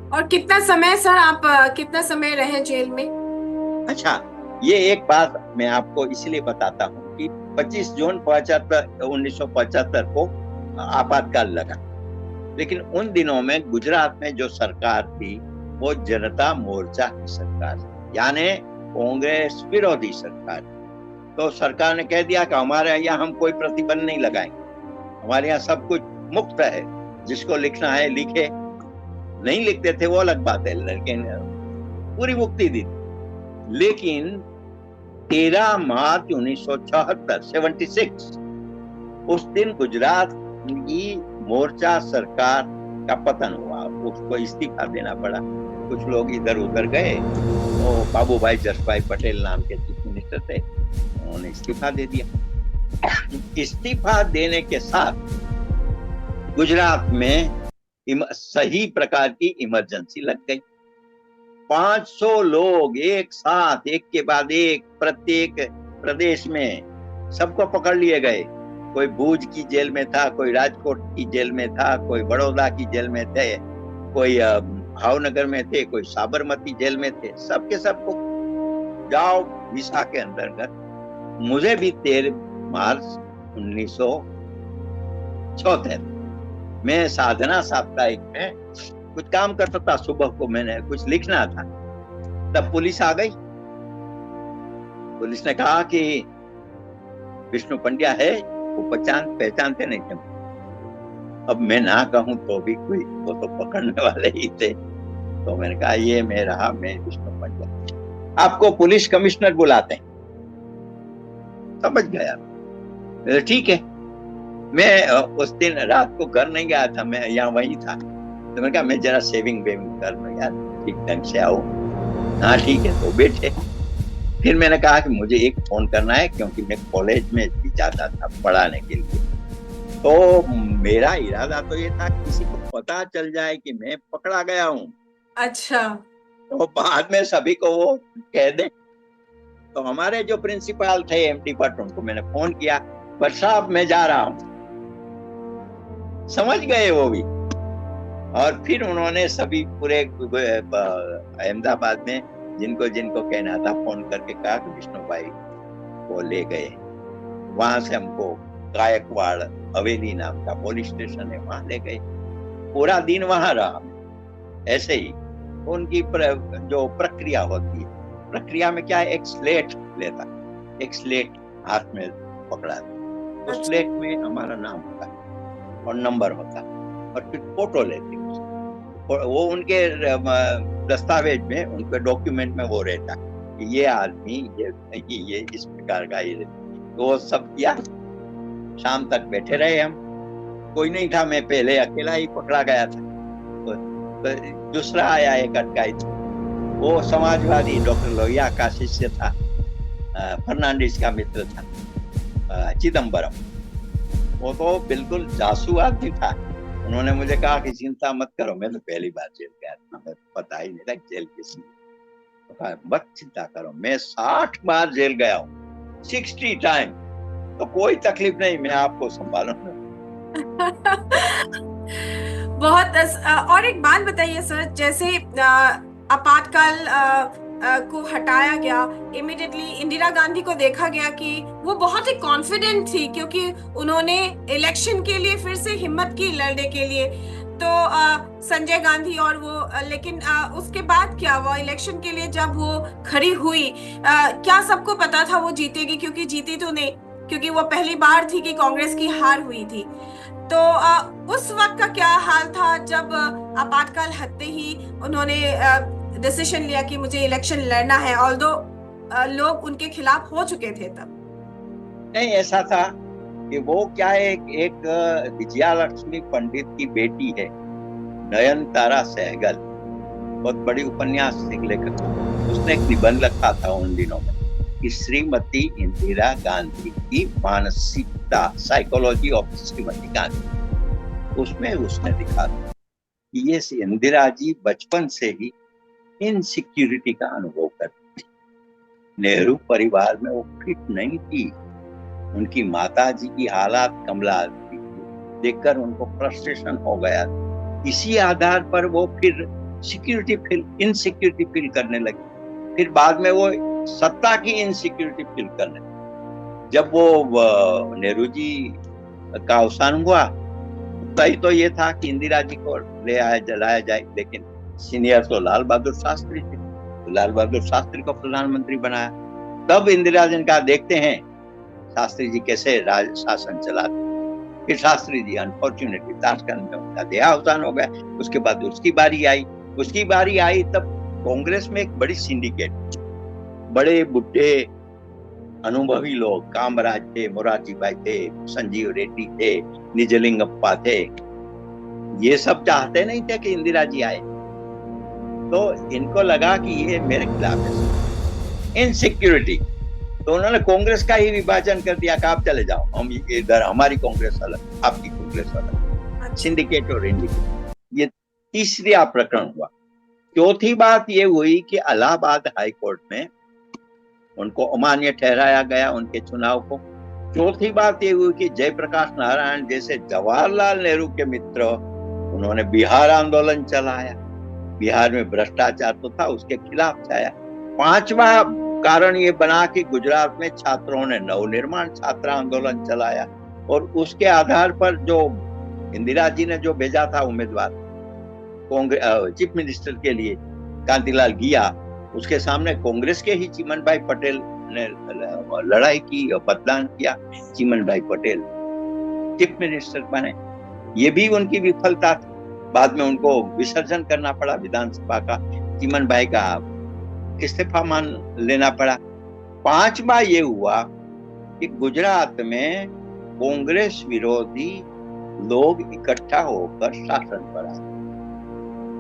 और कितना समय सर आप कितना समय रहे जेल में? अच्छा, ये एक बात मैं आपको इसलिए बताता हूँ कि 25 जून 1975 को आपातकाल लगा, लेकिन उन दिनों में गुजरात में जो सरकार थी वो जनता मोर्चा की सरकार, यानी कांग्रेस विरोधी सरकार। तो सरकार ने कह दिया कि हमारे यहाँ हम कोई प्रतिबंध नहीं लगाएंगे, हमारे यहाँ सब कुछ मुफ्त है, जिसको लिखना है लिखे, नहीं लिखते थे वो अलग बात है, लेकिन पूरी मुक्ति दी। लेकिन 13 मार्च 1976, 76, उस दिन गुजरात की मोर्चा सरकार का पतन हुआ, उसको इस्तीफा देना पड़ा। कुछ लोग इधर उधर गए, वो बाबूभाई जसभाई पटेल नाम के चीफ मिनिस्टर थे, उन्होंने इस्तीफा दे दिया। इस्तीफा देने के साथ गुजरात में सही प्रकार की इमरजेंसी लग गई। 500 लोग एक साथ, एक के बाद एक, प्रत्येक प्रदेश में सबको पकड़ लिए गए। कोई भूज की जेल में था, कोई राजकोट की जेल में था, कोई बड़ौदा की जेल में थे, कोई भावनगर में थे, कोई साबरमती जेल में थे, सबके सबको जाओ विसा के अंतर्गत। मुझे भी 13 मार्च 1976 मैं साधना साप्ताहिक में कुछ काम करता था, सुबह को मैंने कुछ लिखना था, तब पुलिस आ गई। पुलिस ने कहा कि विष्णु पंड्या है, वो पहचानते नहीं थे। अब मैं ना कहूं तो भी कोई, वो तो पकड़ने वाले ही थे, तो मैंने कहा ये मैं रहा, मैं विष्णु पंड्या, आपको पुलिस कमिश्नर बुलाते हैं। समझ गया, ठीक है। मैं उस दिन रात को घर नहीं गया था, मैं यहाँ वही था, तो मैंने कहा मैं जरा सेविंग वेविंग कर लूं यार, ठीक ढंग से आऊं। हाँ ठीक है, तो बैठे। फिर मैंने कहा कि मुझे एक फोन करना है, क्योंकि मैं कॉलेज में भी जाता था पढ़ाने के लिए। तो मेरा इरादा तो ये था किसी को पता चल जाए कि मैं पकड़ा गया हूँ, अच्छा। तो बाद में सभी को वो कह दे। तो हमारे जो प्रिंसिपल थे एमडी भट्ट, उनको मैंने फोन किया, पर साहब मैं जा रहा हूँ। समझ गए वो भी। और फिर उन्होंने सभी पूरे अहमदाबाद में जिनको जिनको कहना था फोन करके कहा कि विष्णु भाई को ले गए। वहां से हमको गायकवाड़ हवेली नाम का पुलिस स्टेशन है, वहां ले गए। पूरा दिन वहां रहा। ऐसे ही उनकी जो प्रक्रिया होती है, प्रक्रिया में क्या है, एक स्लेट लेता, एक स्लेट हाथ में पकड़ा, उस स्लेट में हमारा नाम होता और नंबर होता, और फिर फोटो लेते। वो उनके दस्तावेज में, उनके डॉक्यूमेंट में वो रहता कि ये आदमी ये इस प्रकार का, ये तो सब किया। शाम तक बैठे रहे हम, कोई नहीं था, मैं पहले अकेला ही पकड़ा गया था। तो दूसरा आया एक अटकायत, वो समाजवादी डॉक्टर लोहिया का शिष्य था, फर्नांडिस का मित्र था, चिदम्बरम। वो तो बिल्कुल जासूस आदमी था। उन्होंने मुझे कहा कि चिंता मत करो, मैं तो पहली बार जेल गया था, मैं पता ही नहीं था जेल किसी, मत चिंता करो, मैं 60 बार जेल गया हूँ, 60 टाइम, तो कोई तकलीफ नहीं, मैं आपको संभालूंगा। और एक बात बताइए सर, जैसे आपातकाल को हटाया गया, इमिडिएटली इंदिरा गांधी को देखा गया कि वो बहुत ही कॉन्फिडेंट थी, क्योंकि उन्होंने इलेक्शन के लिए फिर से हिम्मत की लड़ने के लिए। तो संजय गांधी और वो लेकिन उसके बाद क्या हुआ, इलेक्शन के लिए जब वो खड़ी हुई, क्या सबको पता था वो जीतेगी? क्योंकि जीती तो नहीं, क्योंकि वो पहली बार थी कि कांग्रेस की हार हुई थी। तो उस वक्त का क्या हाल था जब आपातकाल हटते ही उन्होंने डिसीजन लिया कि मुझे इलेक्शन लड़ना है, ऑल्दो लोग उनके खिलाफ हो चुके थे तब? नहीं, ऐसा था कि वो क्या है, एक विजया लक्ष्मी पंडित की बेटी है, नयनतारा सहगल, बहुत बड़ी उपन्यास लेखक। उसने एक निबंध लिखा था उन दिनों में कि श्रीमती इंदिरा गांधी की मानसिकता, साइकोलॉजी ऑफ श्रीमती गांधी। उसमें उसने लिखा था कि ये इंदिरा जी बचपन से ही इनसिक्योरिटी का अनुभव करती थी। नेहरू परिवार में वो फिट नहीं थी। उनकी माता जी की हालात कमला थी, देखकर उनको फ्रस्ट्रेशन हो गया। इसी आधार पर वो फिर इनसिक्योरिटी फील करने लगी। फिर बाद में वो सत्ता की इनसिक्योरिटी फील करने लगी। जब वो नेहरू जी का अवसान हुआ, तय तो ये था कि इंदिरा जी को ले आया जलाया जाए, लेकिन सीनियर तो लाल बहादुर शास्त्री थे, तो लाल बहादुर शास्त्री को प्रधानमंत्री बनाया। तब इंदिरा जी का देखते हैं शास्त्री जी कैसे राज शासन चलाते। फिर शास्त्री जी अनफॉर्चुनेटली ताशकंद में उनका देहावसान हो गया। उसके बाद उसकी बारी आई। तब कांग्रेस में एक बड़ी सिंडिकेट, बड़े बुढ़े अनुभवी लोग, कामराज थे, मोरारजी भाई थे, संजीव रेड्डी थे, निजलिंगप्पा थे, ये सब चाहते नहीं थे कि इंदिरा जी आए। तो इनको लगा कि ये मेरे खिलाफ है, इनसिक्योरिटी। तो उन्होंने कांग्रेस का ही विभाजन कर दिया कि आप चले जाओ, हम इधर, हमारी कांग्रेस अलग, आपकी कांग्रेस अलग, सिंडिकेट और इंडिकेट। ये तीसरा प्रकरण हुआ। चौथी बात ये हुई कि इलाहाबाद हाई कोर्ट में उनको अमान्य ठहराया गया, उनके चुनाव को। चौथी बात ये हुई कि जयप्रकाश नारायण जैसे जवाहरलाल नेहरू के मित्र, उन्होंने बिहार आंदोलन चलाया। बिहार में भ्रष्टाचार तो था, उसके खिलाफ छाया। पांचवा कारण ये बना कि गुजरात में छात्रों ने नवनिर्माण छात्र आंदोलन चलाया, और उसके आधार पर जो इंदिरा जी ने जो भेजा था उम्मीदवार चीफ मिनिस्टर के लिए, कांतिलाल गिया, उसके सामने कांग्रेस के ही चिमन भाई पटेल ने लड़ाई की और मतदान किया। चिमन भाई पटेल चीफ मिनिस्टर बने। ये भी उनकी विफलता थी। बाद में उनको विसर्जन करना पड़ा विधानसभा का, चिमन भाई का इस्तीफा मान लेना पड़ा। पांचवा ये हुआ कि गुजरात में कांग्रेस विरोधी लोग इकट्ठा होकर शासन पर आए,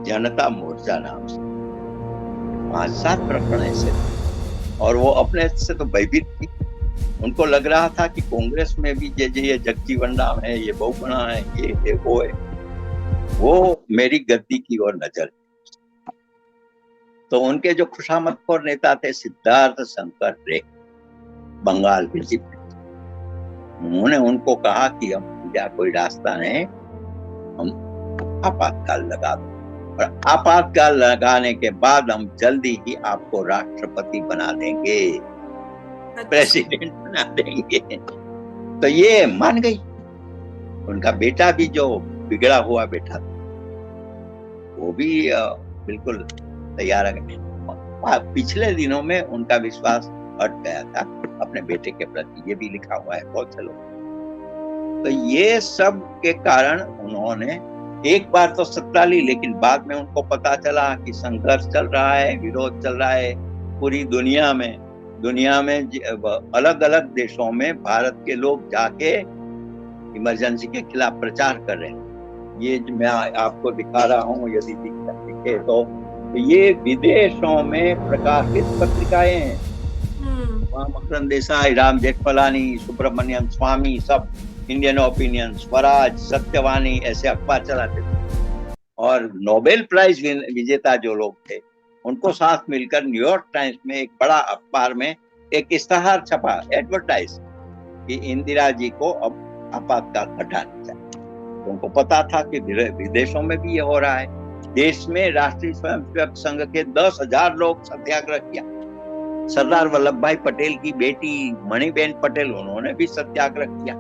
जनता मोर्चा नाम से। 5-7 प्रकरण ऐसे थे, और वो अपने से तो भयभीत थी। उनको लग रहा था कि कांग्रेस में भी ये जगजीवन राम है, ये बहुगुणा है, ये है, वो है, वो मेरी गद्दी की ओर नजर। तो उनके जो खुशामदखोर नेता थे सिद्धार्थ शंकर रे, बंगाल बीजेपी, उन्होंने उनको कहा कि हम पूजा कोई रास्ता नहीं, हम आपातकाल लगा दो, और आपातकाल लगाने के बाद हम जल्दी ही आपको राष्ट्रपति बना देंगे, प्रेसिडेंट बना देंगे। तो ये मान गई। उनका बेटा भी, जो बिगड़ा हुआ बेटा था, वो भी बिल्कुल तैयार है। पिछले दिनों में उनका विश्वास हट गया था अपने बेटे के प्रति, ये भी लिखा हुआ है बहुत से लोग। तो ये सब के कारण उन्होंने एक बार तो सत्ता ली, लेकिन बाद में उनको पता चला कि संघर्ष चल रहा है, विरोध चल रहा है पूरी दुनिया में। अलग अलग देशों में भारत के लोग जाके इमरजेंसी के खिलाफ प्रचार कर रहे हैं। ये मैं आपको दिखा रहा हूँ, यदि दिखे तो ये विदेशों में प्रकाशित पत्रिकाएं हैं। वहाँ मकरंद देसाई, राम जेठमलानी, सुब्रमण्यम स्वामी, सब इंडियन ओपिनियन, स्वराज, सत्यवाणी, ऐसे अखबार चलाते थे। और नोबेल प्राइज विजेता जो लोग थे, उनको साथ मिलकर न्यूयॉर्क टाइम्स में एक बड़ा अखबार में एक इश्तहार छपा, एडवर्टाइज, कि इंदिरा जी को अब आपातकाल हटाना चाहिए। तो उनको पता था कि विदेशों में भी ये हो रहा है। देश में राष्ट्रीय स्वयंसेवक संघ के 10,000 लोग सत्याग्रह किया। सरदार वल्लभ भाई पटेल की बेटी मणिबेन पटेल, उन्होंने भी सत्याग्रह किया।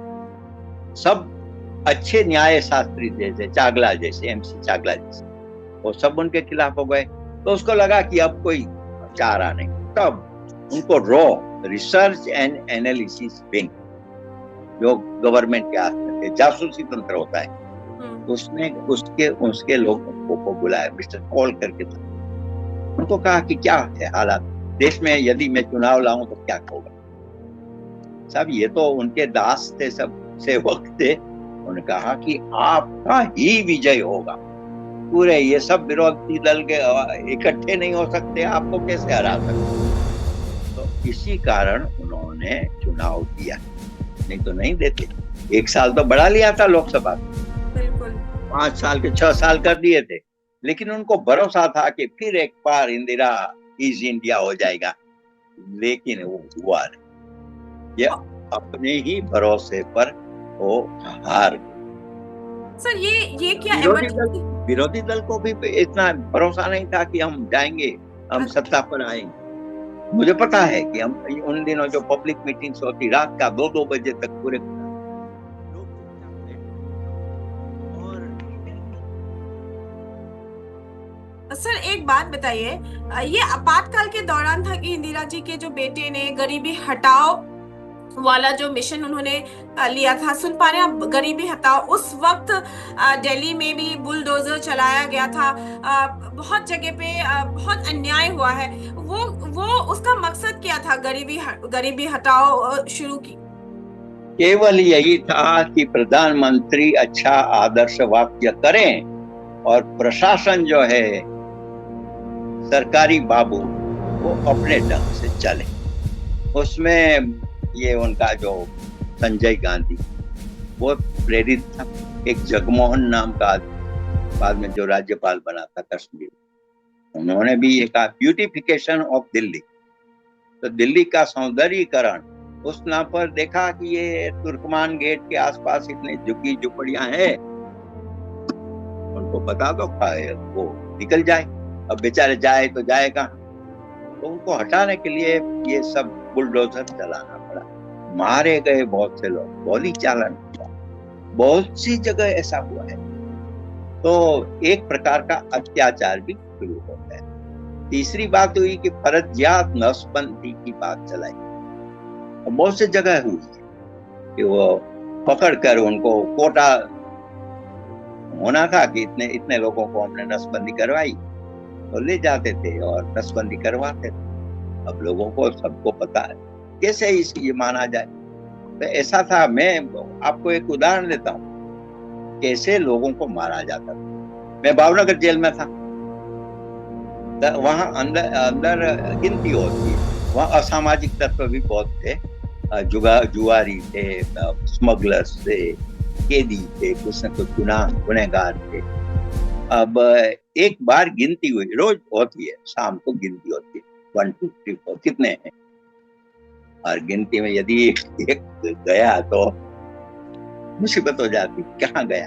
सब अच्छे न्याय शास्त्री जैसे चागला जैसे, एमसी चागला जैसे, वो सब उनके खिलाफ हो गए। तो उसको लगा कि अब कोई चारा नहीं। तब उनको raw research and analysis wing, जो गवर्नमेंट के हाथ में थे, जासूसी तंत्र होता है, उसने उसके लोगों को बुलाया, मिस्टर कॉल करके था। उनको कहा कि क्या है हालात देश में, यदि मैं चुनाव लाऊं तो क्या होगा। साहब ये तो उनके दास थे, सब सेवक थे। उन्होंने कहा कि आपका ही विजय होगा, पूरे ये सब विरोधी दल के इकट्ठे नहीं हो सकते, आपको कैसे हरा सकते। तो इसी कारण उन्होंने चुनाव दिया, नहीं तो नहीं देते। 1 साल तो बढ़ा लिया था लोकसभा, बिल्कुल 5 साल के 6 साल कर दिए थे, लेकिन उनको भरोसा था कि फिर एक बार इंदिरा इज इंडिया हो जाएगा, लेकिन वो हुआ नहीं। ये अपने ही भरोसे पर वो हार। सर ये क्या विरोधी दल को भी इतना भरोसा नहीं था कि हम जाएंगे, हम सत्ता पर आएंगे। मुझे पता है कि हम उन दिनों जो पब्लिक मीटिंग्स होती, रात का 2-2 बजे तक पूरे सर एक बात बताइए, ये आपातकाल के दौरान था कि इंदिरा जी के जो बेटे ने गरीबी हटाओ वाला जो मिशन उन्होंने लिया था, सुन पा रहे हैं आप, गरीबी हटाओ। उस वक्त दिल्ली में भी बुलडोजर चलाया गया था, बहुत जगह पे बहुत अन्याय हुआ है। वो उसका मकसद क्या था, गरीबी हटाओ शुरू की? केवल यही था कि प्रधानमंत्री अच्छा आदर्श वाक्य करें और प्रशासन जो है सरकारी बाबू वो अपने ढंग से चले। उसमें ये उनका जो संजय गांधी वो प्रेरित था। एक जगमोहन नाम का आदमी बाद में जो राज्यपाल बना था कश्मीर, उन्होंने भी ये कहा ब्यूटिफिकेशन ऑफ दिल्ली। तो दिल्ली का सौंदर्यीकरण, उस नाम पर देखा कि ये तुर्कमान गेट के आसपास इतने झुग्गी झुपड़ियां हैं, उनको बता दो वो निकल जाए। अब बेचारे जाए तो जाए कहाँ। तो उनको हटाने के लिए ये सब बुलडोजर चलाना पड़ा, मारे गए बहुत से लोग, गोली चालन हुआ, बहुत सी जगह ऐसा हुआ है। तो एक प्रकार का अत्याचार भी शुरू होता है। तीसरी बात हुई कि फर्जियात नसबंदी की बात चलाई, बहुत से जगह हुई कि वो पकड़ कर उनको कोटा होना था कि इतने इतने लोगों को हमने नसबंदी करवाई, तो ले जाते थे और नसबंदी करवाते थे। अब लोगों को सबको पता है, कैसे ये माना जाए। तो ऐसा था। मैं आपको एक उदाहरण देता हूँ कैसे लोगों को मारा जाता था। मैं भावनगर जेल में था, वहां अंदर अंदर गिनती होती है, वहां असामाजिक तत्व भी बहुत थे, जुआरी थे, स्मगलर्स थे, कैदी थे, कुछ न कुछ गुनहगार थे। अब एक बार गिनती हुई, रोज होती है, शाम को गिनती होती है, 1 2 3 4 कितने हैं। और गिनती में यदि एक गया तो मुसीबत हो जाती, कहाँ गया।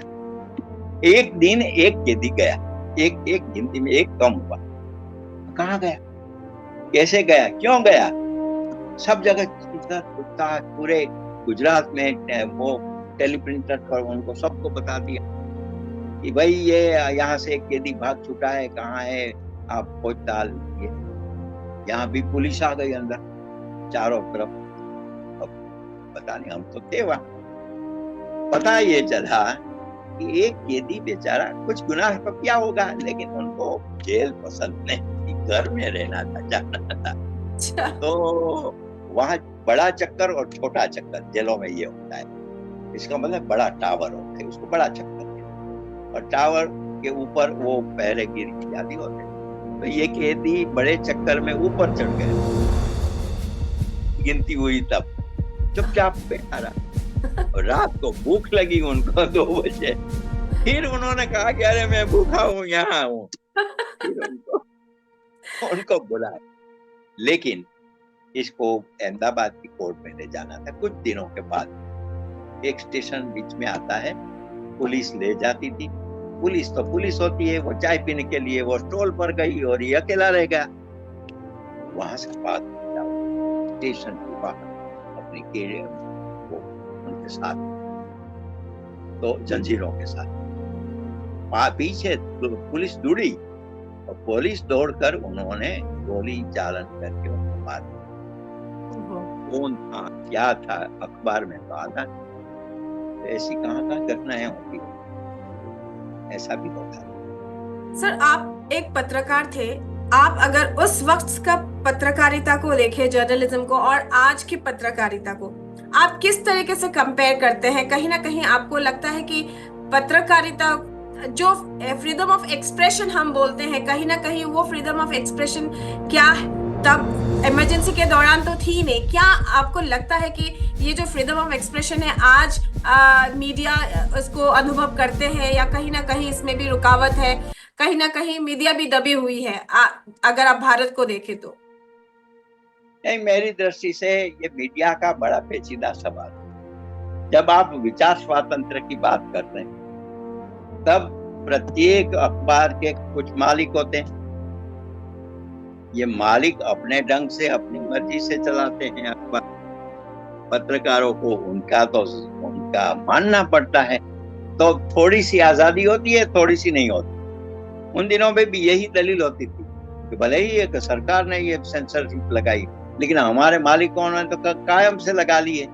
एक दिन एक कैदी गया, एक गिनती में एक कम हुआ, कहाँ गया, कैसे गया, क्यों गया। सब जगह पूरे गुजरात में वो टेलीप्रिंटर पर उनको सबको बता दिया कि भाई ये यहाँ से एक कैदी भाग छुटा है, कहाँ है, आप खोजताल लीजिए। यहाँ भी पुलिस आ गई अंदर चारों तरफ। अब पता नहीं, हम तो थे वहां। पता ये चला कि एक कैदी बेचारा कुछ गुनाह तो किया होगा, लेकिन उनको जेल पसंद नहीं, घर में रहना था, जाना था। तो वहां बड़ा चक्कर और छोटा चक्कर जेलों में ये होता है। इसका मतलब बड़ा टावर होता है, उसको बड़ा चक्कर, और टावर के ऊपर वो पहरेगिरी इत्यादि होते हैं। तो ये कैदी बड़े चक्कर में ऊपर चढ़ गए। गिनती हुई तब चुपचाप बैठा रहा, और रात को भूख लगी उनको 2 बजे। फिर उन्होंने कहा कि अरे मैं भूखा हूँ, यहाँ हूँ। फिर उनको बुलाया, लेकिन इसको अहमदाबाद की कोर्ट में ले जाना था। कुछ दिनों के बाद एक स्टेशन बीच में आता है, पुलिस ले जाती थी। पुलिस तो पुलिस होती है, वो चाय पीने के लिए वो स्टॉल पर गई और ये अकेला रह गया। वहां से बात स्टेशन के बाहर अपनी केरियर को उनके साथ, तो जंजीरों के साथ पीछे पुलिस दौड़ी और पुलिस दौड़कर उन्होंने गोली चालन करके उनको मार दिया। कौन था क्या था अखबार में तो आता, ऐसी कहाँ घटनाएं होती, ऐसा भी होता है। सर, आप एक पत्रकार थे। आप अगर उस वक्त का पत्रकारिता को देखें, जर्नलिज्म को, और आज की पत्रकारिता को, आप किस तरीके से कंपेयर करते हैं? कहीं ना कहीं आपको लगता है कि पत्रकारिता जो फ्रीडम ऑफ एक्सप्रेशन हम बोलते हैं, कहीं ना कहीं वो फ्रीडम ऑफ एक्सप्रेशन क्या तब इमरजेंसी के दौरान तो थी नहीं? क्या आपको लगता है कि ये जो फ्रीडम ऑफ एक्सप्रेशन है आज मीडिया उसको अनुभव करते हैं, या कहीं ना कहीं इसमें भी रुकावट है, कहीं ना कहीं मीडिया भी दबी हुई है अगर आप भारत को देखें तो? नहीं, मेरी दृष्टि से ये मीडिया का बड़ा पेचीदा सवाल है। जब आप विचार स्वातंत्र की बात करते हैं तब प्रत्येक अखबार के कुछ मालिक होते हैं। ये मालिक अपने ढंग से अपनी मर्जी से चलाते हैं अखबार। पत्रकारों को उनका मानना पड़ता है, तो थोड़ी सी आजादी होती है, थोड़ी सी नहीं होती। उन दिनों में भी यही दलील होती थी कि भले ही एक सरकार ने ये सेंसरशिप लगाई, लेकिन हमारे मालिकों ने तो कायम से लगा ली है।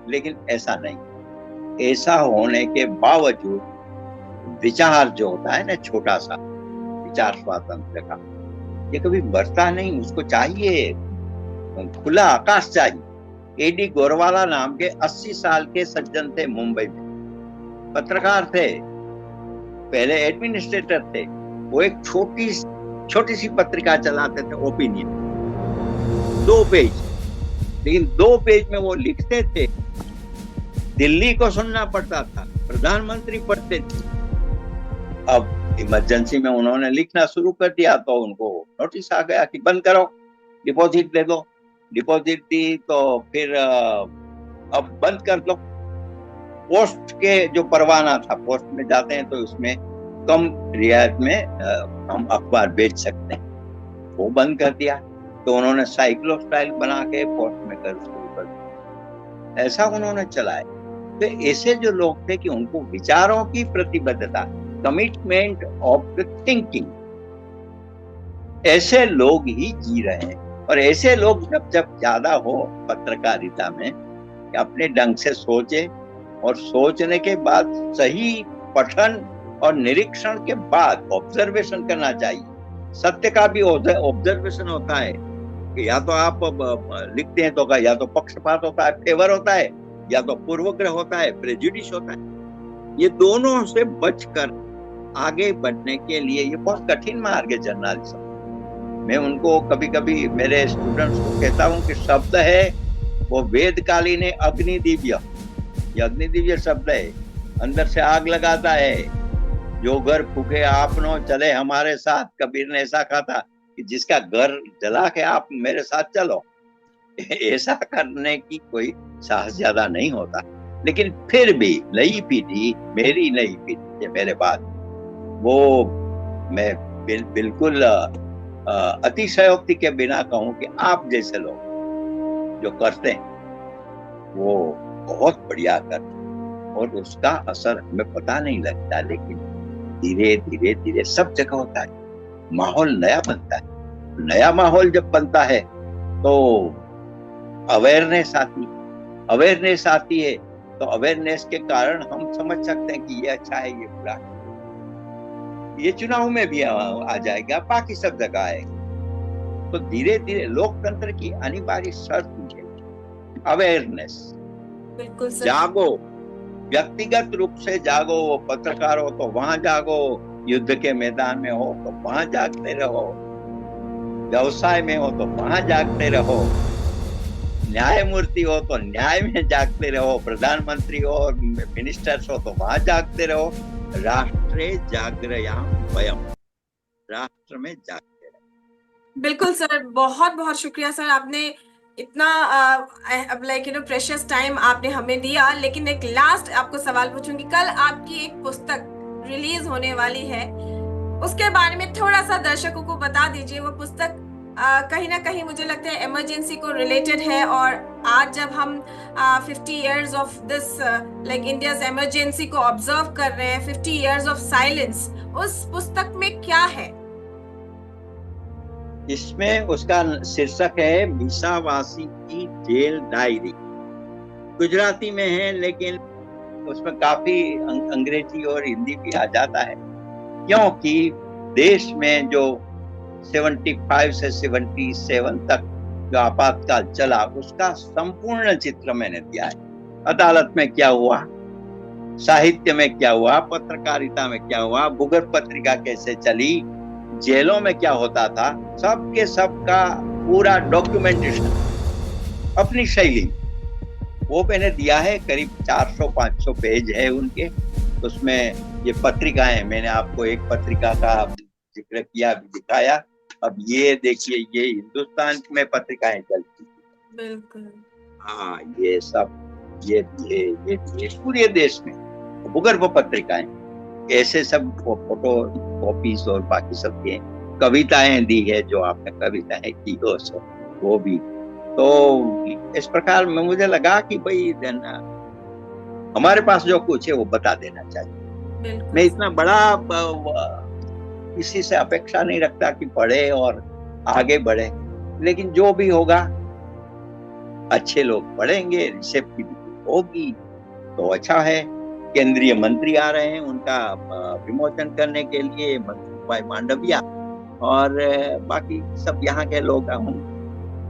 लेकिन ऐसा नहीं। ऐसा होने के बावजूद विचार जो होता है ना, छोटा सा विचार स्वातंत्र का, ये कभी बढ़ता नहीं। उसको चाहिए खुला आकाश चाहिए। एडी गोरवाला नाम के 80 साल के सज्जन थे, मुंबई में पत्रकार थे, पहले एडमिनिस्ट्रेटर थे। वो एक छोटी सी पत्रिका चलाते थे, ओपिनियन, 2 पेज, लेकिन 2 पेज में वो लिखते थे। दिल्ली को सुनना पड़ता था, प्रधानमंत्री पढ़ते थे। अब इमरजेंसी में उन्होंने लिखना शुरू कर दिया तो उनको नोटिस आ गया कि बंद करो, डिपॉजिट दे दो। डिपॉजिट दी तो फिर अब बंद कर दो। पोस्ट के जो परवाना था, पोस्ट में जाते हैं तो उसमें कम रियायत में हम अखबार बेच सकते हैं, वो बंद कर दिया। तो उन्होंने साइक्लो स्टाइल बना के पोस्ट में कर शुरू कर दिया। ऐसा उन्होंने चलाया। तो ऐसे जो लोग थे कि उनको विचारों की प्रतिबद्धता, कमिटमेंट ऑफ द थिंकिंग, ऐसे लोग ही जी रहे हैं। और ऐसे लोग जब ज्यादा हो पत्रकारिता में, अपने ढंग से सोचे और सोचने के बाद सही पठन और निरीक्षण के बाद ऑब्जर्वेशन करना चाहिए। सत्य का भी ऑब्जर्वेशन होता है कि या तो आप लिखते हैं तो या तो पक्षपात होता है, फेवर होता है, या तो पूर्वग्रह होता है, प्रेजुडिस होता है। ये दोनों से बचकर आगे बढ़ने के लिए ये बहुत कठिन मार्ग है जर्नलिज्म। मैं उनको कभी कभी मेरे स्टूडेंट्स को कहता हूँ कि शब्द है वो वेदकालीन है, अग्निदिव्य। ये अग्निदिव्य शब्द है, अंदर से आग लगाता है। जो घर फूके आपनो चले हमारे साथ, कबीर ने ऐसा कहा था कि जिसका घर जला के आप मेरे साथ चलो। ऐसा करने की कोई साहस ज्यादा नहीं होता। लेकिन फिर भी नई पीढ़ी, मेरी नई पीढ़ी मेरे बाद, वो मैं बिल्कुल अतिशयोक्ति के बिना कहूं कि आप जैसे लोग जो करते हैं वो बहुत बढ़िया करते हैं, और उसका असर हमें पता नहीं लगता। लेकिन धीरे धीरे धीरे सब जगह होता है, माहौल नया बनता है। नया माहौल जब बनता है तो अवेयरनेस आती है। तो अवेयरनेस के कारण हम समझ सकते हैं कि ये अच्छा है, ये बुरा है। ये चुनाव में भी आ जाएगा, बाकी सब जगह आएगा। तो धीरे धीरे लोकतंत्र की अनिवार्य शर्त है अवेयरनेस। बिल्कुल सर। जागो, व्यक्तिगत रूप से जागो। पत्रकार हो तो वहां जागो, युद्ध के मैदान में हो तो वहां जागते रहो, व्यवसाय में हो तो वहां जागते रहो, न्यायमूर्ति हो तो न्याय में जागते रहो, प्रधानमंत्री हो और मिनिस्टर्स हो तो वहां जागते रहो। राष्ट्रे जागरयाम वयम, राष्ट्र में जागते रहो। बिल्कुल सर, बहुत बहुत शुक्रिया सर। आपने इतना अब लाइक प्रेशियस टाइम आपने हमें दिया, लेकिन एक लास्ट आपको सवाल पूछूंगी। कल आपकी एक पुस्तक रिलीज होने वाली है, उसके बारे में थोड़ा सा दर्शकों को बता दीजिए। वो पुस्तक कहीं ना कहीं मुझे लगता है इमरजेंसी को रिलेटेड है, और आज जब हम 50 years of this like India's emergency को ऑब्जर्व कर रहे हैं, 50 years ऑफ साइलेंस, उस पुस्तक में क्या है? इसमें उसका शीर्षक है मीसावासी की जेल डायरी। गुजराती में है, लेकिन उसमें काफी अंग्रेजी और हिंदी भी आ जाता है, क्योंकि देश में जो 75 से 77 तक जो आपातकाल चला, उसका संपूर्ण चित्र मैंने दिया है। अदालत में क्या हुआ, साहित्य में क्या हुआ, पत्रकारिता में क्या हुआ, भूगर्भ पत्रिका कैसे चली, जेलों में क्या होता था, सबके सबका पूरा डॉक्यूमेंटेशन अपनी शैली, वो मैंने दिया है। करीब 400-500 पेज है उनके। उसमें ये पत्रिकाएं, मैंने आपको एक पत्रिका का जिक्र किया, दिखाया। अब ये देखिए, ये हिंदुस्तान में पत्रिकाएं चलती, बिल्कुल। हाँ, ये सब ये पूरे देश में भूगर्भ पत्रिकाएं, ऐसे सब फोटो कॉपीज और बाकी सब के कविताएं दी है, जो आपने कविताएं की हो वो भी। तो इस प्रकार में मुझे लगा कि भाई हमारे पास जो कुछ है वो बता देना चाहिए। मैं इतना बड़ा किसी से अपेक्षा नहीं रखता कि पढ़े और आगे बढ़े, लेकिन जो भी होगा अच्छे लोग पढ़ेंगे, रिसेप्ट होगी तो अच्छा है। केंद्रीय मंत्री आ रहे हैं उनका विमोचन करने के लिए, मंत्री भाई मांडविया, और बाकी सब यहाँ के लोग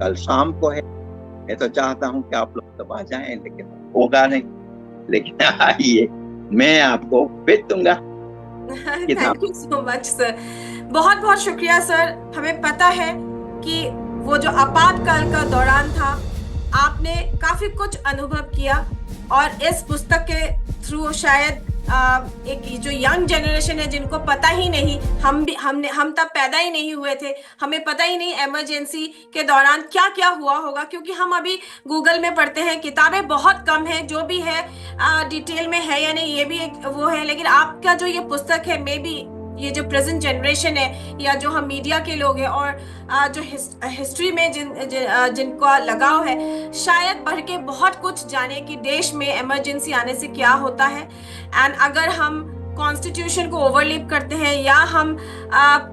कल शाम को है। मैं तो चाहता हूँ कि आप लोग सब आ जाएं, लेकिन होगा नहीं। लेकिन आइए, मैं आपको भेज दूंगा। Thank you so much sir, बहुत बहुत शुक्रिया सर। हमें पता है कि वो जो आपातकाल का दौरान था, आपने काफी कुछ अनुभव किया, और इस पुस्तक के थ्रू शायद एक जो यंग जनरेशन है, जिनको पता ही नहीं, हम तब पैदा ही नहीं हुए थे, हमें पता ही नहीं इमरजेंसी के दौरान क्या क्या हुआ होगा, क्योंकि हम अभी गूगल में पढ़ते हैं, किताबें बहुत कम है, जो भी है डिटेल में है या नहीं ये भी एक वो है। लेकिन आपका जो ये पुस्तक है, मे बी ये जो प्रेजेंट जनरेशन है, या जो हम मीडिया के लोग हैं, और जो हिस्ट्री में जिनको लगाव है, शायद पढ़ के बहुत कुछ जाने कि देश में इमरजेंसी आने से क्या होता है। एंड अगर हम कॉन्स्टिट्यूशन को ओवरलीप करते हैं, या हम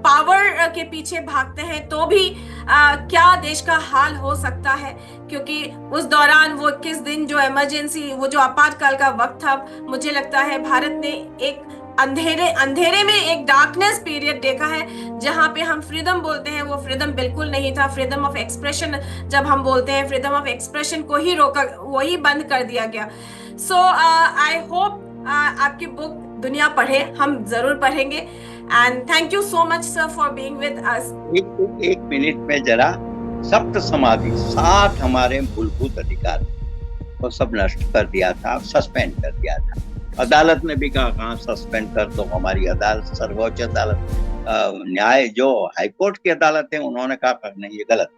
पावर के पीछे भागते हैं, तो भी क्या देश का हाल हो सकता है। क्योंकि उस दौरान वो 21 दिन जो इमरजेंसी, वो जो आपातकाल का वक्त था, मुझे लगता है भारत ने एक अंधेरे में एक डार्कनेस पीरियड देखा है, जहां पे हम फ्रीडम बोलते हैं, वो फ्रीडम बिल्कुल नहीं था। फ्रीडम ऑफ एक्सप्रेशन जब हम बोलते हैं, फ्रीडम ऑफ एक्सप्रेशन को ही रोका, वही बंद कर दिया गया। सो आई होप आपकी बुक दुनिया पढ़े, हम जरूर पढ़ेंगे। And thank you so much sir for being with us. एक मिनट में जरा, सप्त समाधि 7 हमारे मूलभूत अधिकार वो सब नष्ट कर दिया था, सस्पेंड कर दिया था। अदालत ने भी कहा सस्पेंड कर दो। हमारी अदालत, सर्वोच्च अदालत, न्याय जो हाईकोर्ट की अदालत है, उन्होंने कहा नहीं, ये गलत।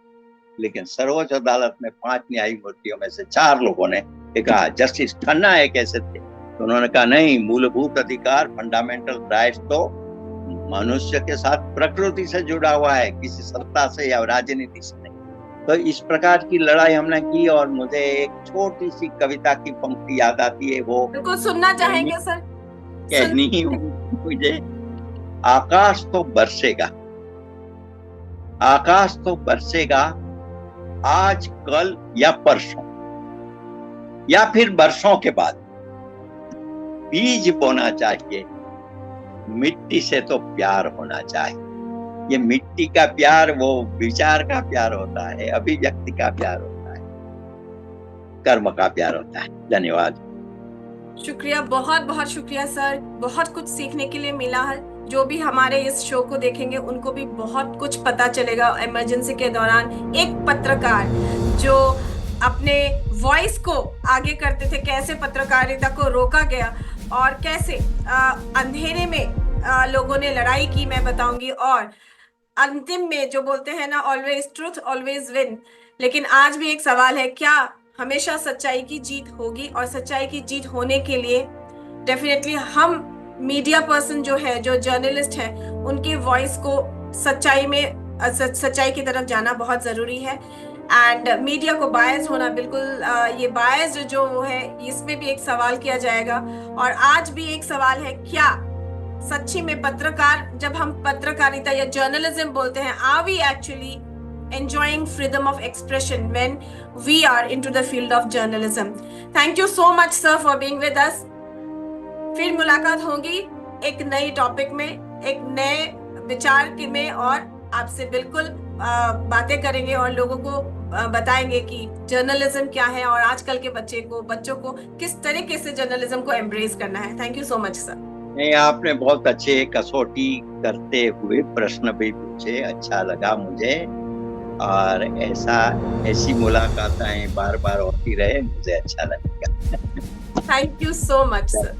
लेकिन सर्वोच्च अदालत में 5 न्यायमूर्तियों में से 4 लोगों ने कहा, जस्टिस खन्ना एक ऐसे थे, तो उन्होंने कहा नहीं, मूलभूत अधिकार, फंडामेंटल राइट्स तो मनुष्य के साथ प्रकृति से जुड़ा हुआ है, किसी सत्ता से या राजनीति से नहीं। तो इस प्रकार की लड़ाई हमने की, और मुझे एक छोटी सी कविता की पंक्ति याद आती है, वो बिल्कुल सुनना चाहेंगे सर। कहनी मुझे, आकाश तो बरसेगा, आकाश तो बरसेगा, आज कल या परसों, या फिर बरसों के बाद। बीज बोना चाहिए, मिट्टी से तो प्यार होना चाहिए। ये मिट्टी का प्यार वो विचार का प्यार होता है, अभिव्यक्ति का प्यार होता है, कर्म का प्यार होता है। धन्यवाद, शुक्रिया, बहुत बहुत शुक्रिया सर। बहुत कुछ सीखने के लिए मिला है। जो भी हमारे इस शो को देखेंगे उनको भी बहुत कुछ पता चलेगा। इमरजेंसी के दौरान एक पत्रकार जो अपने वॉइस को आगे करते थे, कैसे पत्रकारिता को रोका गया और कैसे अंधेरे में लोगों ने लड़ाई की, मैं बताऊंगी। और अंतिम में जो बोलते हैं ना, ऑलवेज ट्रुथ ऑलवेज विन, लेकिन आज भी एक सवाल है, क्या हमेशा सच्चाई की जीत होगी? और सच्चाई की जीत होने के लिए डेफिनेटली हम मीडिया पर्सन जो है, जो जर्नलिस्ट है, उनके वॉइस को सच्चाई में सच्चाई की तरफ जाना बहुत जरूरी है। एंड मीडिया को बायस होना बिल्कुल ये बायस जो वो है, इसमें भी एक सवाल किया जाएगा। और आज भी एक सवाल है, क्या सच्ची में पत्रकार, जब हम पत्रकारिता या जर्नलिज्म बोलते हैं, are we actually enjoying freedom of expression when we are into the field of journalism? Thank you so much sir for being with us. फिर मुलाकात होगी एक नई टॉपिक में, एक नए विचार में, और आपसे बिल्कुल बातें करेंगे और लोगों को बताएंगे कि जर्नलिज्म क्या है और आजकल के बच्चों को किस तरीके से जर्नलिज्म को एम्ब्रेस करना है। Thank you so much sir. नहीं, आपने बहुत अच्छे कसौटी करते हुए प्रश्न भी पूछे, अच्छा लगा मुझे। और ऐसी मुलाकातें बार बार होती रहे, मुझे अच्छा लगेगा। Thank you so much sir.